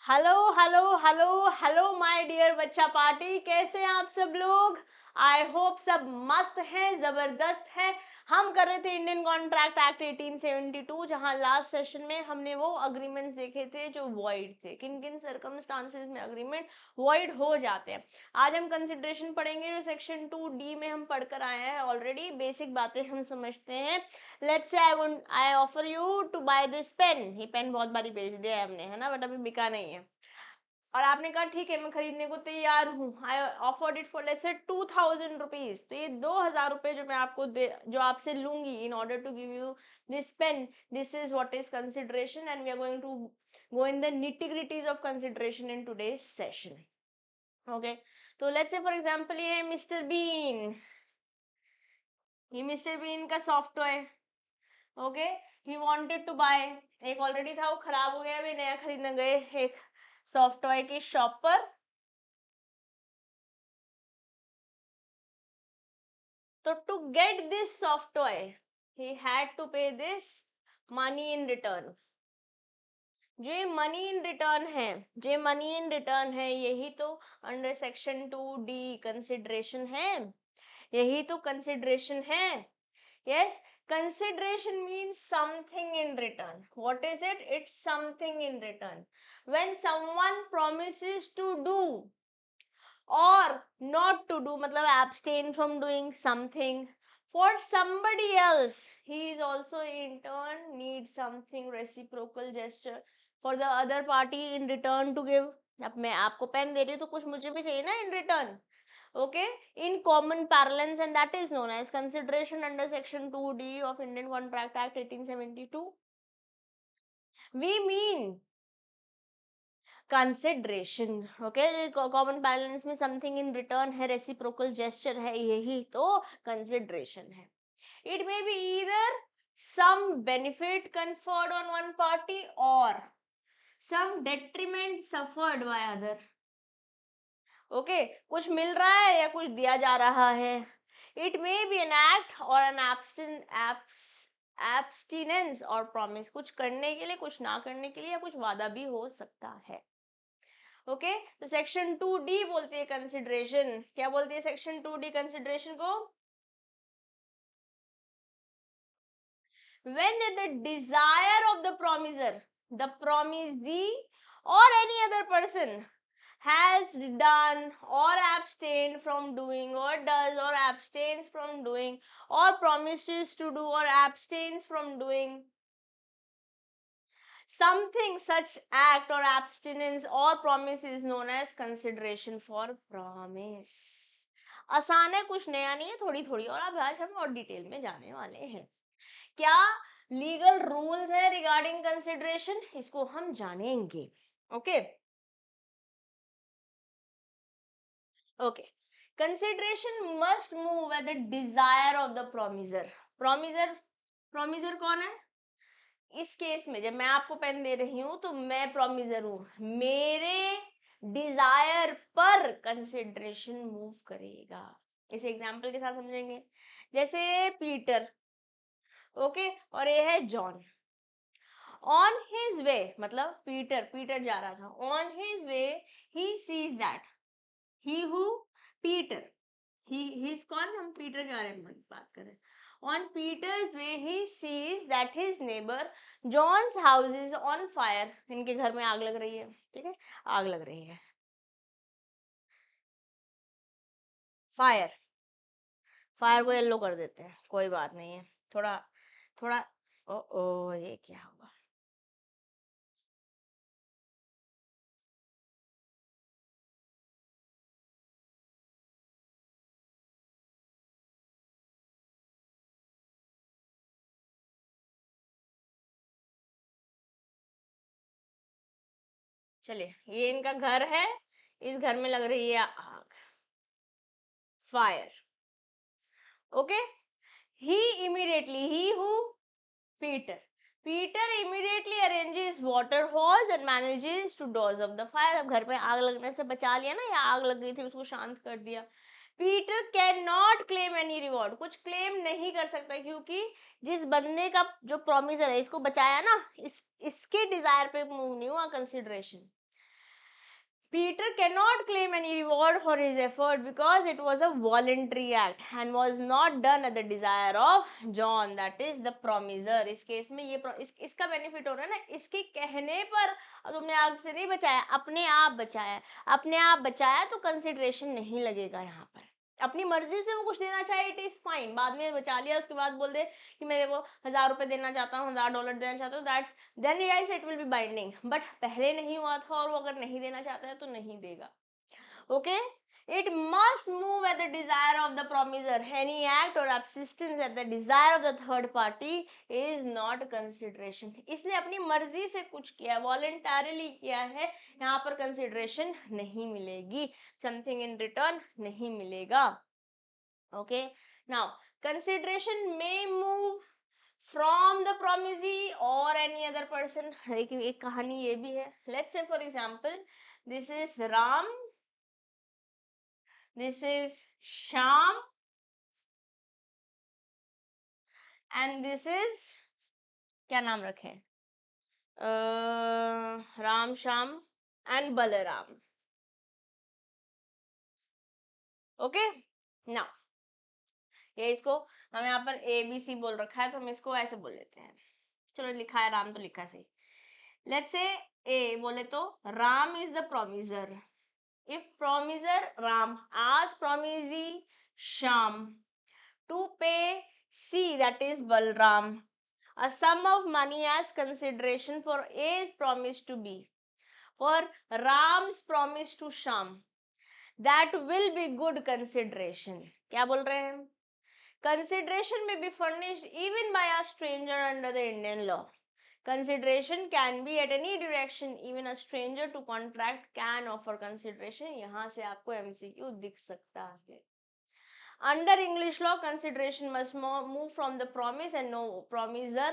Hello hello hello hello my dear बच्चा party, कैसे हैं आप सब लोग। आई होप सब मस्त हैं, जबरदस्त है। हम कर रहे थे इंडियन कॉन्ट्रैक्ट एक्ट 1872, जहां लास्ट सेशन में हमने वो अग्रीमेंट्स देखे थे जो वॉइड थे, किन किन सर्कमस्टांसेस में अग्रीमेंट वॉइड हो जाते हैं। आज हम कंसिडरेशन पढ़ेंगे जो सेक्शन 2D में हम पढ़कर आए हैं ऑलरेडी। बेसिक बातें हम समझते हैं। Let's say I offer you to buy this pen. ये पेन बहुत बारी बेच दिया है हमने, है ना, बट अभी बिका नहीं है। और आपने कहा ठीक है मैं खरीदने को तैयार हूँ। I offered it for let's say 2000 rupees. तो ये 2000 रुपए जो मैं आपको जो आपसे लूंगी in order to give you this pen, this is what is consideration and we are going to go in the nitty-gritties of consideration in today's session. Okay, तो लेट्स से फॉर एग्जांपल ये है Mr Bean. ये Mr Bean का soft toy. Okay, he wanted to buy. एक already था, वो खराब हो गया, अभी नया खरीदने गए एक सॉफ्ट टॉय की शॉप पर। तो to get this soft toy he had to pay this money in return. जो ये मनी इन रिटर्न है, जो मनी इन रिटर्न है, यही तो अंडर सेक्शन 2D कंसिडरेशन है, यही तो कंसिडरेशन है। Yes, consideration means something in return. What is it? It's something in return. When someone promises to do or not to do, मतलब abstain from doing something for somebody else, he is also in turn needs something reciprocal gesture for the other party in return to give. अब मैं आपको pen दे रही हूँ तो कुछ मुझे भी चाहिए ना in return. Okay, in common parlance, and that is known as consideration under section 2D of Indian Contract Act 1872. We mean consideration. Okay, common balance में समथिंग इन रिटर्न है, रेसिप्रोकल जेस्चर है, यही तो कंसिडरेशन है। It may be either some benefit conferred on one party or some detriment suffered by other. Okay, कुछ मिल रहा है या कुछ दिया जा रहा है। It may be an act और एन एब्स्टिनेंस और प्रॉमिस, कुछ करने के लिए, कुछ ना करने के लिए, या कुछ वादा भी हो सकता है। ओके, तो सेक्शन 2D बोलती है कंसिडरेशन। क्या बोलती है सेक्शन 2D कंसिडरेशन को? When the desire of the promiser, the promisee or any other person has done or abstained from doing or does or abstains from doing or promises to do or abstains from doing something, such act or abstinence or promise is known as consideration for promise. आसान है, कुछ नया नहीं है, थोड़ी थोड़ी। और अब आज हम और डिटेल में जाने वाले हैं। क्या लीगल रूल्स है रिगार्डिंग कंसिडरेशन, इसको हम जानेंगे। Okay okay, consideration must move at the desire of the promisor. Promisor, promisor कौन है? इस केस में जब मैं आपको पेन दे रही हूं तो मैं प्रोमिसर हूं, मेरे डिजायर पर कंसिडरेशन मूव करेगा। इस एग्जांपल के साथ समझेंगे। जैसे पीटर, ओके, और ये है जॉन। ऑन हिज वे, मतलब पीटर, पीटर जा रहा था, on his way he sees that he who, Peter, he is कौन, हम पीटर के बारे में बात कर रहे हैं। On Peter's way, he sees that his neighbor John's house is on fire. इनके घर में आग लग रही है, ठीक है, आग लग रही है। फायर, फायर को येलो कर देते हैं, कोई बात नहीं है। थोड़ा थोड़ा, ओ ओ ये क्या हुआ। चलिए, ये इनका घर है, इस घर में लग रही है आग, fire. Okay, he immediately, he who, Peter, Peter immediately arranges water hose and manages to douse of the fire. अब घर में आग लगने से बचा लिया ना, या आग लग गई थी उसको शांत कर दिया। Peter can not claim any reward, कुछ क्लेम नहीं कर सकता, क्योंकि जिस बंदे का जो प्रोमिसर है, इसको बचाया ना, इसके डिजायर पे मूव नहीं हुआ consideration. Peter cannot claim any reward for his effort because it was a voluntary act and was not done at the desire of John, that is the promiser. इस case में ये इसका benefit हो रहा है ना, इसके कहने पर तुमने आग से नहीं बचाया, अपने आप बचाया, अपने आप बचाया तो कंसिडरेशन नहीं लगेगा यहाँ पर। अपनी मर्जी से वो कुछ देना चाहे इट इज फाइन, बाद में बचा लिया उसके बाद बोल दे कि मैं देखो 1000 रुपए देना चाहता हूँ, $1000 देना चाहता हूँ, that's then it will be binding, but पहले नहीं हुआ था और वो अगर नहीं देना चाहता है तो नहीं देगा। Okay, it must move at the desire of the promiser. Any act or subsistence at the desire of the third party is not consideration. इसने अपनी मर्जी से कुछ किया, voluntarily किया है, यहाँ पर consideration नहीं मिलेगी, something in return नहीं मिलेगा। Okay, now consideration may move from the promisee or any other person. लेकिन एक कहानी ये भी है, let's say for example this is Ram, this is Sham, and this is क्या नाम रखें, Ram Shyam and Balram. Okay, now ये इसको हम यहाँ पर ए बी सी बोल रखा है तो हम इसको ऐसे बोल लेते हैं, चलो लिखा है राम तो लिखा सही। लेट्स से ए बोले तो Ram is the promisor, if promiser Ram asked promisee Sham to pay C, that is Balram, a sum of money as consideration for A's promise to B, for Ram's promise to Sham, that will be good consideration. क्या बोल रहे हैं? Consideration may be furnished even by a stranger under the Indian law. Consideration can be at any direction, even a stranger to contract can offer consideration. यहाँ से आपको MCQ दिख सकता है। Under English law, consideration must move from the promise and no promiser.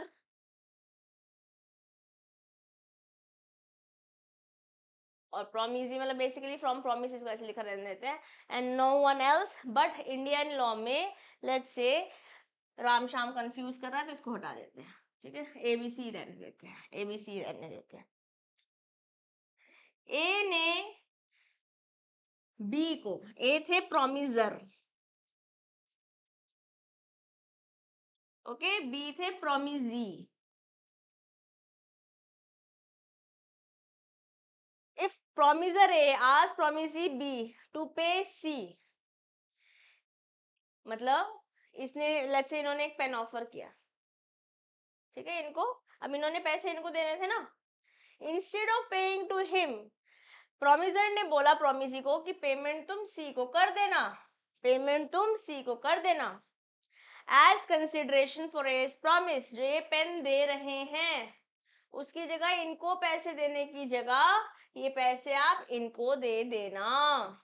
और promisee मतलब basically from promise इसको ऐसे लिखा रहने देते हैं, and no one else, but Indian law में let's say Ram Shyam confuse कर रहा है तो इसको हटा देते हैं, ठीक है, ABC रहने देते हैं, ABC रहने देते हैं। ए ने बी को, ए थे promisor, okay, B the promisee. If promisor A ask promisee B to pay C, मतलब इसने लेट्स से इन्होंने एक पेन ऑफर किया, ठीक है, इनको अब इन्होंने पैसे इनको देने थे ना, instead of paying to him, promisor ने बोला प्रोमिसी को कि पेमेंट तुम सी को कर देना, पेमेंट तुम सी को कर देना, as consideration for as promise, जो ये पेन दे रहे हैं उसकी जगह इनको पैसे देने की जगह ये पैसे आप इनको दे देना,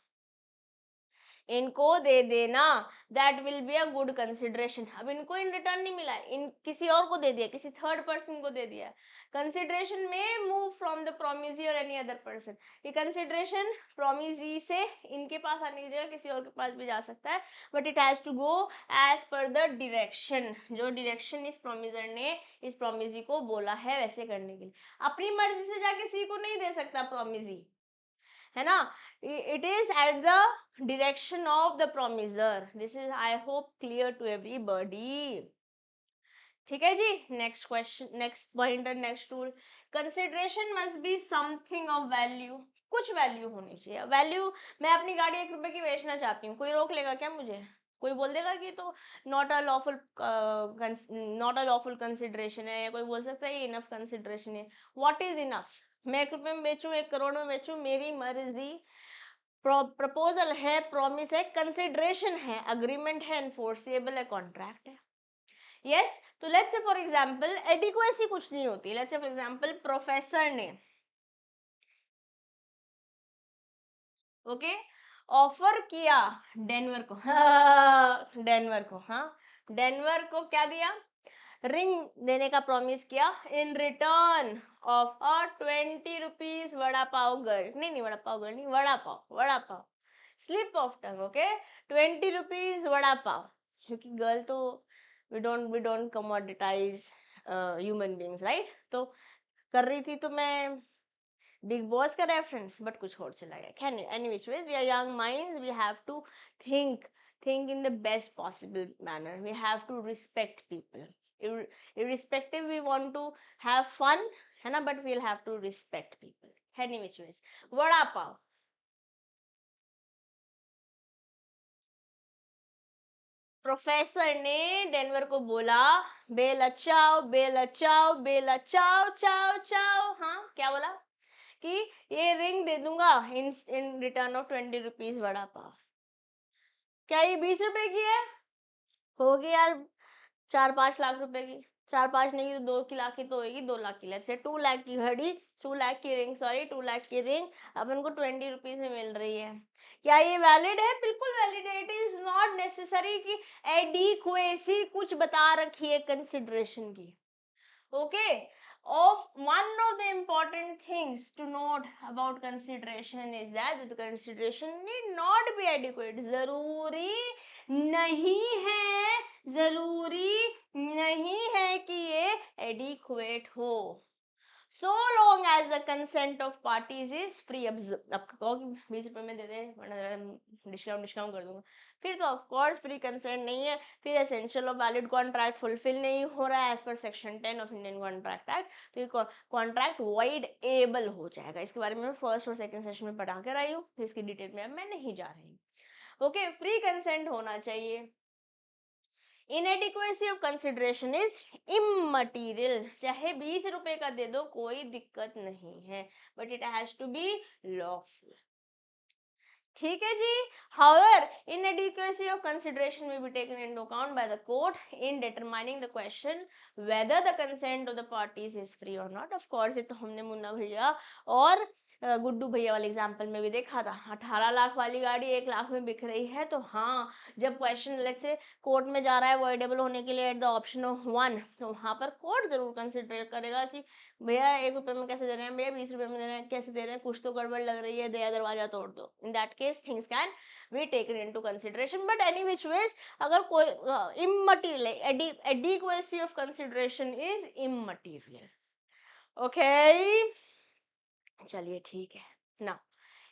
इनको दे देना, that will be a good consideration. अब इनको इन रिटर्न नहीं मिला, इन किसी और को दे दिया, किसी थर्ड पर्सन को दे दिया। कंसिडरेशन में मूव फ्रॉम द प्रोमिसी और एनी अदर पर्सन, ये कंसिडरेशन प्रोमिसी से इनके पास आने की जगह किसी और के पास भी जा सकता है, but it has to go as per the direction, जो डायरेक्शन इस प्रोमिसर ने इस प्रोमिसी को बोला है वैसे करने के लिए। अपनी मर्जी से जाके किसी को नहीं दे सकता प्रोमिसी, है ना, it is at the direction of the promiser. This is I hope clear to everybody. ठीक है जी, next question, next pointer, next rule, consideration must be something of value, कुछ वैल्यू होनी चाहिए। वैल्यू, मैं अपनी गाड़ी 1 रुपए की बेचना चाहती हूँ, कोई रोक लेगा क्या मुझे? कोई बोल देगा कि तो नॉट अ लॉफुल कंसिडरेशन है, या कोई बोल सकता है ये इनफ कंसिडरेशन है। What is enough? मैं 1 रुपए में बेचूं, 1 करोड़ में बेचूं, मेरी मर्जी। प्रपोजल है, प्रॉमिस है, कंसिडरेशन है, अग्रीमेंट है, एनफोर्सेबल है, कॉन्ट्रैक्ट है। यस, तो let's say for example adequacy कुछ नहीं होती। Let's say for example professor ने ओके ऑफर किया डेनवर को, डेनवर को, हाँ, डेनवर को क्या दिया? रिंग देने का प्रॉमिस किया in return of a 20 rupees vada pav girl, नहीं वड़ा पाव गर्ल नहीं, vada pav, vada pav, slip of tongue, okay, 20 rupees vada pav, क्योंकि गर्ल तो we don't commoditize human beings, right, तो कर रही थी तो मैं बिग बॉस का रेफरेंस, बट कुछ और चला गया। Can any which ways, we are young minds, we have to think in the best possible manner, we have to respect people, irrespective we want to have fun, है ना, but we'll have to respect people, any which ways। Vada pav, professor ने Denver को बोला bell अचाओ bell अचाओ bell अचाओ चाओ चाओ, हाँ क्या बोला कि ये रिंग दे दूंगा in return of 20 rupees vada pav. क्या ये 20 रुपए की है? होगी यार 4-5 लाख रुपए की, 4-5 नहीं तो 2 लाख की तो होगी, 2 लाख की, लेट्स से 2 लाख की घड़ी, 2 लाख की रिंग, सॉरी 2 लाख की रिंग अपन को 20 रुपीज में मिल रही है। क्या ये वैलिड है? बिल्कुल वैलिड है। इट इज नॉट नेसेसरी कि एडिक्वेसी कुछ बता रखी है कंसिडरेशन की। Okay, of one of the important things to note about consideration is that the consideration need not be adequate। जरूरी नहीं है, जरूरी नहीं है कि ये adequate हो, so long as the consent of parties is free। अब कहो कि 20 रुपए में दे दे वरना डिस्काउंट कर दूंगा, फिर तो ऑफ कोर्स फ्री कंसेंट नहीं है, फिर एसेंशियल और वैलिड कॉन्ट्रैक्ट फुलफिल नहीं हो रहा है as per section 10 of Indian contract act, तो ये कॉन्ट्रैक्ट वॉइड एबल हो जाएगा। इसके बारे में मैं फर्स्ट और सेकंड सेशन में पढ़ा कर आई हूँ, तो इसकी डिटेल में अब मैं नहीं जा रही हूँ। ओके, फ्री कंसेंट होना चाहिए। Inadequacy of consideration is immaterial, चाहे 20 रुपए का दे दो कोई दिक्कत नहीं है, but it has to be lawful. ठीक है जी। However, inadequacy of consideration will be taken into account by the court in determining the question whether the consent of the parties is free or not। Of course, ये तो हमने मुन्ना भैया और गुड्डू भैया वाले example में भी देखा था। 18 लाख वाली गाड़ी 1 लाख में बिक रही है, तो हाँ जब क्वेश्चन लेट से कोर्ट में जा रहा है वॉइडेबल होने के लिए एट द ऑप्शन ऑफ 1, तो वहां पर कोर्ट जरूर कंसिडर करेगा कि भैया 1 रुपए में कैसे दे रहे हैं, भैया 20 रुपए में दे रहे हैं, कैसे दे रहे हैं, कुछ तो गड़बड़ लग रही है, दया दरवाजा तोड़ दो। In that case things can be taken into consideration, but any which ways अगर कोई immaterial adequacy of consideration is immaterial. Okay, चलिए ठीक है ना।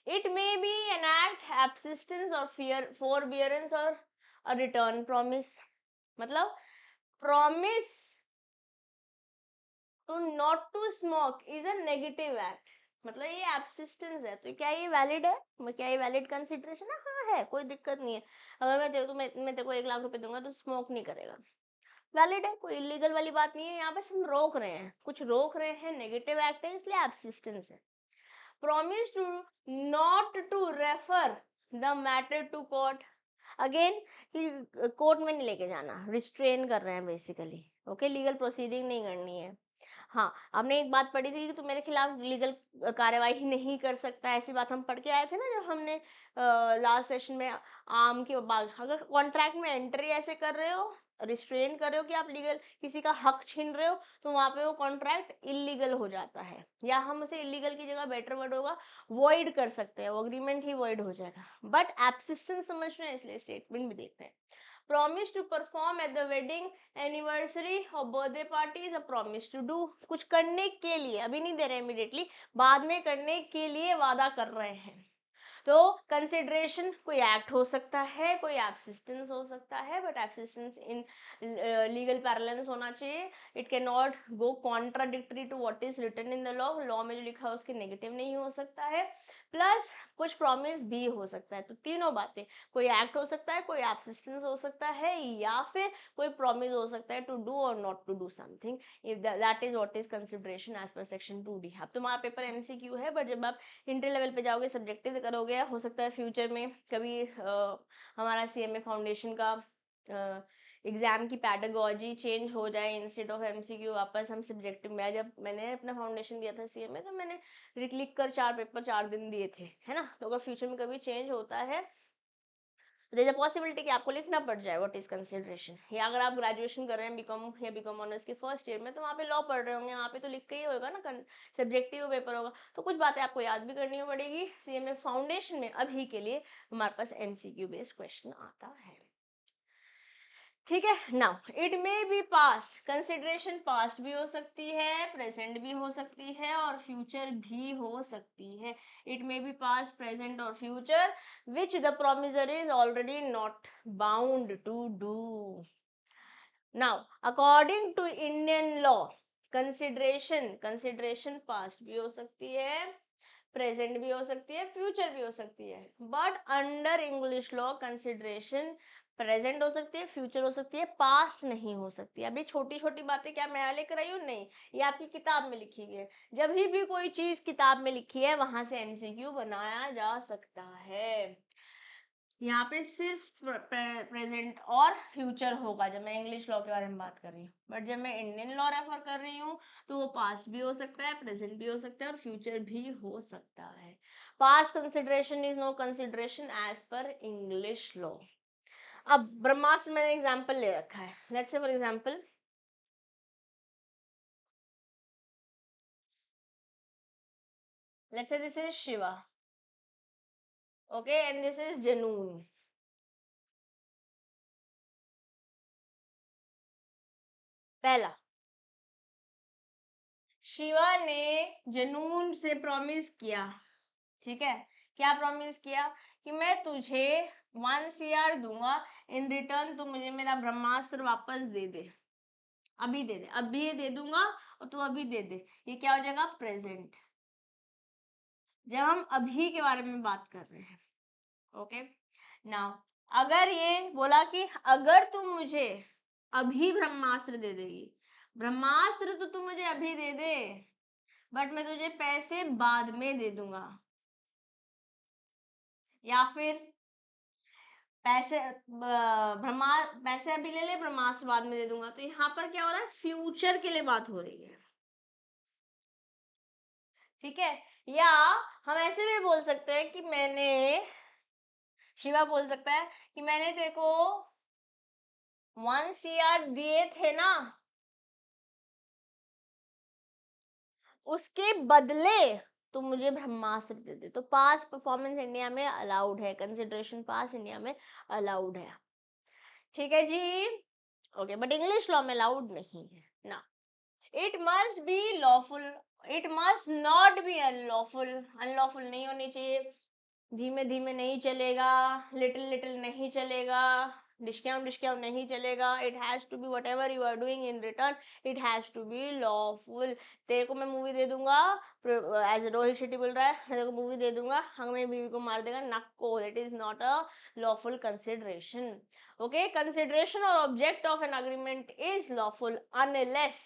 It may be an act abstinence और फियर फोरबियरेंस और अ रिटर्न प्रॉमिस, मतलब promise to not to smoke is a negative act, मतलब ये एब्सिस्टेंस है, तो क्या ये वैलिड है? क्या ये वैलिड कंसिडरेशन है? हाँ है, कोई दिक्कत नहीं है। अगर मैं तेरे को 1 लाख रुपए दूंगा तो स्मोक नहीं करेगा, वैलिड है, कोई इलीगल वाली बात नहीं है। यहाँ बस हम रोक रहे हैं, कुछ रोक रहे हैं, नेगेटिव एक्ट है इसलिए एब्सिस्टेंस है। Promise to not to refer the matter to court, again court में नहीं लेके जाना, रिस्ट्रेन कर रहे हैं बेसिकली। ओके, लीगल प्रोसीडिंग नहीं करनी है। हाँ, हमने एक बात पढ़ी थी कि तू मेरे खिलाफ लीगल कार्यवाही नहीं कर सकता, ऐसी बात हम पढ़ के आए थे ना जब हमने लास्ट सेशन में आम के बाग। अगर कॉन्ट्रैक्ट में एंट्री ऐसे कर रहे हो, रिस्ट्रेन कर रहे हो कि आप लीगल किसी का हक छीन रहे हो, तो वहां पे वो कॉन्ट्रैक्ट इलीगल हो जाता है, या हम उसे इलीगल की जगह बेटर वर्ड होगा वॉइड कर सकते हैं, वो अग्रीमेंट ही वॉइड हो जाएगा। बट एब्सिस्टेंस समझ रहे हैं, इसलिए स्टेटमेंट भी देखते हैं। Promise to perform at the wedding anniversary और birthday party is a promise to do, कुछ करने के लिए, अभी नहीं दे रहे इमीडिएटली, बाद में करने के लिए वादा कर रहे हैं। तो कंसिडरेशन कोई एक्ट हो सकता है, कोई एब्सिस्टेंस हो सकता है, बट एब्सिस्टेंस इन लीगल पैरेलेंस होना चाहिए। It can not go contradictory to what is written in the law, law में जो लिखा है उसके नेगेटिव नहीं हो सकता है, प्लस कुछ प्रॉमिस भी हो सकता है। तो तीनों बातें, कोई एक्ट हो सकता है, कोई एब्सिस्टेंस हो सकता है, या फिर कोई प्रॉमिस हो सकता है टू डू और not to do something, if that is what is consideration as per section 2D। अब तुम्हारा पेपर एमसीक्यू है, बट जब आप इंटर लेवल पे जाओगे सब्जेक्टिव करोगे, हो सकता है फ्यूचर में कभी हमारा सीएमए फाउंडेशन का एग्जाम की पैडागोजी चेंज हो जाए, इंस्टेड ऑफ एमसीक्यू वापस हम सब्जेक्टिव में। जब मैंने अपना फाउंडेशन दिया था सीएमए, तो मैंने लिख कर 4 पेपर 4 दिन दिए थे, है ना। तो अगर फ्यूचर में कभी चेंज होता है तो देयर इज अ पॉसिबिलिटी कि आपको लिखना पड़ जाए व्हाट इज कंसिडरेशन, या अगर आप ग्रेजुएशन कर रहे हैं बीकॉम या बीकॉम ऑनर्स के फर्स्ट ईयर में, तो वहाँ पे लॉ पढ़ रहे होंगे, वहाँ पे तो लिख के ही होगा ना, सब्जेक्टिव पेपर होगा, तो कुछ बातें आपको याद भी करनी पड़ेगी। सीएमए फाउंडेशन में अभी के लिए हमारे पास एमसीक्यू बेस्ड क्वेश्चन आता है। ठीक है। Now it may be past, consideration past भी हो सकती है, प्रेजेंट भी हो सकती है और फ्यूचर भी हो सकती है। It may be past, present और future which the promisor is already not bound to do. Now according to Indian law, consideration past भी हो सकती है, प्रेजेंट भी हो सकती है, फ्यूचर भी हो सकती है, but under English law consideration present हो सकती है, फ्यूचर हो सकती है, पास्ट नहीं हो सकती। अभी छोटी छोटी बातें क्या मैं लेकर आई हूँ? नहीं, ये आपकी किताब में लिखी हुई है। जब भी कोई चीज किताब में लिखी है वहां से एमसीक्यू बनाया जा सकता है। यहाँ पे सिर्फ प्रेजेंट और फ्यूचर होगा जब मैं इंग्लिश लॉ के बारे में बात कर रही हूँ, बट जब मैं इंडियन लॉ रेफर कर रही हूँ तो वो पास्ट भी हो सकता है, प्रेजेंट भी हो सकता है और फ्यूचर भी हो सकता है। Past consideration is no consideration as per English law. अब ब्रह्मास्त्र मैंने एग्जाम्पल ले रखा है। Let's say for example, let's say this is Shiva, okay, and this is Junoon. पहला, शिवा ने जनून से प्रॉमिस किया, ठीक है, क्या प्रॉमिस किया कि मैं तुझे 1 CR दूंगा, इन रिटर्न तू मुझे मेरा ब्रह्मास्त्र वापस दे दे, अभी दे दे, अभी दे दूंगा और तू अभी दे दे। ये क्या हो जाएगा? प्रेजेंट, जब हम अभी के बारे में बात कर रहे हैं। ओके, नाउ अगर ये बोला कि अगर तू मुझे अभी ब्रह्मास्त्र दे देगी, ब्रह्मास्त्र तो तू मुझे अभी दे दे बट मैं तुझे पैसे बाद में दे दूंगा, या फिर पैसे पैसे अभी ले ले, ब्रह्मास्त्र बाद में दे दूंगा, तो यहाँ पर क्या हो रहा है? फ्यूचर के लिए बात हो रही है, ठीक है। या हम ऐसे भी बोल सकते हैं कि मैंने, शिवा बोल सकता है कि मैंने तेरे को 1 CR दिए थे ना, उसके बदले तो मुझे ब्रह्मास्त्र दे दे। तो पास्ट परफॉर्मेंस इंडिया में अलाउड है, कंसिडरेशन पास्ट इंडिया में अलाउड है, ठीक है जी। ओके, बट इंग्लिश लॉ में अलाउड नहीं है ना। It must be lawful, it must not be unlawful, unlawful नहीं होनी चाहिए, धीमे धीमे नहीं चलेगा, लिटिल लिटिल नहीं चलेगा, डिस्काउंट नहीं चलेगा। It has to be whatever you are doing in return, it has to be lawful. तेरे को मैं मूवी दे दूंगा, एज रोहित शेट्टी बोल रहा है, तेरे को मूवी दे दूंगा, हमें मेरी बीवी को मार देगा, नक को, that is not a lawful consideration. Okay, consideration और object of an agreement is lawful unless,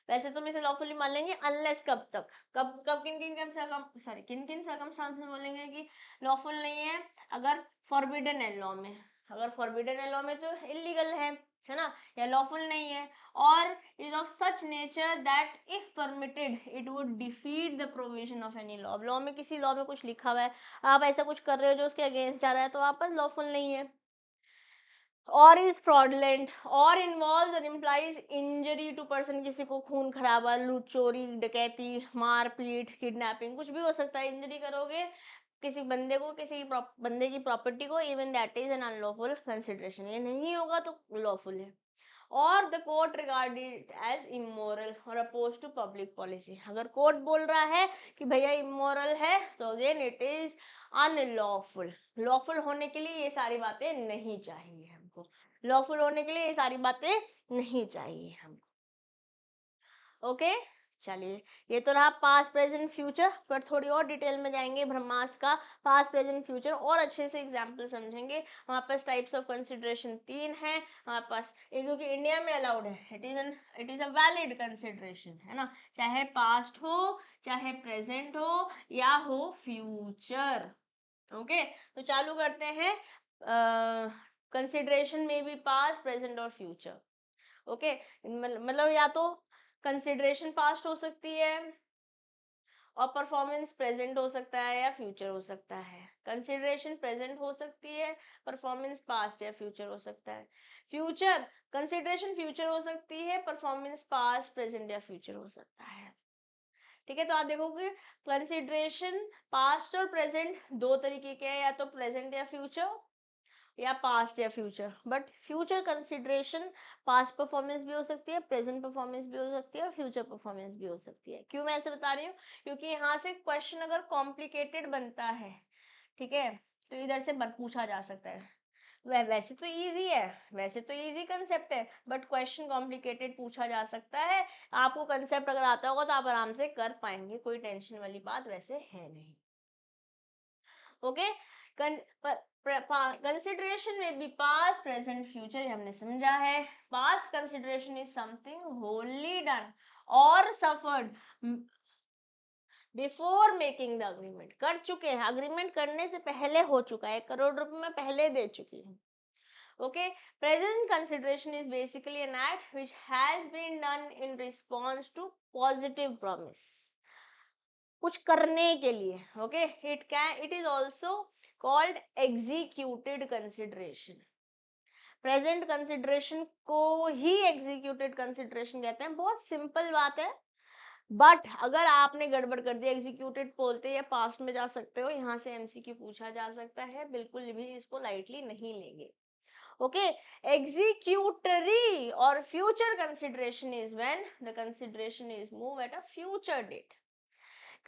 वैसे तुम इसे लॉफुली मान लेंगे अनलेस, कब तक, कब कब किन किन सॉरी किन किन सर्कमस्टांस में बोलेंगे कि लॉफुल नहीं है? अगर फॉरबिडन है लॉ में, अगर फॉरबिडन है लॉ में तो इलीगल है ना, या लॉफुल नहीं है, और is of such nature that if permitted it would defeat the provision of any law. Law में, किसी लॉ में कुछ लिखा हुआ है, आप ऐसा कुछ कर रहे हो जो उसके अगेंस्ट जा रहा है, तो वापस लॉफुल नहीं है। और इज फ्रॉडलेंट, और इन्वॉल्व्स और इम्प्लाइज इंजरी टू पर्सन, किसी को खून खराबा, लूट, चोरी, डकैती, मार पीट, किडनैपिंग, कुछ भी हो सकता है, इंजरी करोगे किसी बंदे को, किसी बंदे की प्रॉपर्टी को, even that is an unlawful consideration, ये नहीं होगा तो लॉफुल है। और the court regard it as immoral और अपोज टू पब्लिक पॉलिसी, अगर कोर्ट बोल रहा है कि भैया इमोरल है तो again it is unlawful. Lawful होने के लिए ये सारी बातें नहीं चाहिए हमको, लॉफुल होने के लिए ये सारी बातें नहीं चाहिए हमको। ओके, चलिए, ये तो रहा पास्ट प्रेजेंट फ्यूचर, पर थोड़ी और डिटेल में जाएंगे ब्रह्मास्त्र का पास्ट प्रेजेंट फ्यूचर और अच्छे से एग्जाम्पल समझेंगे। हमारे पास टाइप्स ऑफ कंसिडरेशन 3 है हमारे पास, क्योंकि इंडिया में अलाउड है, it is a valid consideration, है ना, चाहे पास्ट हो, चाहे प्रेजेंट हो, या हो फ्यूचर। ओके, तो चालू करते हैं। कंसिडरेशन में भी पास्ट, प्रेजेंट और फ्यूचर। ओके, मतलब या तो कंसिडरेशन पास्ट हो सकती है और परफॉर्मेंस प्रेजेंट हो सकता है या फ्यूचर हो सकता है, कंसिडरेशन प्रेजेंट हो सकती है, परफॉर्मेंस पास्ट या फ्यूचर हो सकता है, फ्यूचर कंसिडरेशन फ्यूचर हो सकती है, परफॉर्मेंस पास्ट, प्रेजेंट या फ्यूचर हो सकता है। ठीक है, तो आप देखोगे कंसिडरेशन पास्ट और प्रेजेंट दो तरीके के हैं, या तो प्रेजेंट या फ्यूचर, या पास्ट या future, but future consideration past performance भी हो सकती है, प्रेजेंट परफॉर्मेंस भी हो सकती है और फ्यूचर परफॉर्मेंस भी हो सकती है। क्यों मैं ऐसे बता रही हूँ? क्योंकि यहाँ से क्वेश्चन अगर कॉम्प्लिकेटेड बनता है, ठीक है, तो इधर से पूछा जा सकता है। वैसे तो इजी है, वैसे तो इजी कंसेप्ट है, बट क्वेश्चन कॉम्प्लिकेटेड पूछा जा सकता है। आपको कंसेप्ट अगर आता होगा तो आप आराम से कर पाएंगे, कोई टेंशन वाली बात वैसे है नहीं। ओके, कंसिडरेशन में भी पास्ट प्रेजेंट फ्यूचर हमने समझा है। Past consideration is something wholly done और suffered before making the agreement, कर चुके हैं, अग्रीमेंट करने से पहले हो चुका है, 1 करोड़ रुपए मैं पहले दे चुकी हूँ। Okay, present consideration is basically an act which has been done in response to positive promise, कुछ करने के लिए। Okay, it is also called executed consideration। Present consideration को ही एग्जीक्यूटेड कंसिडरेशन कहते हैं। बहुत सिंपल बात है, बट अगर आपने गड़बड़ कर दी, एग्जीक्यूटेड बोलते या पास्ट में जा सकते हो, यहाँ से एमसीक्यू पूछा जा सकता है, बिल्कुल भी इसको लाइटली नहीं लेंगे। Okay, executory or future consideration is when the consideration is moved at a future date।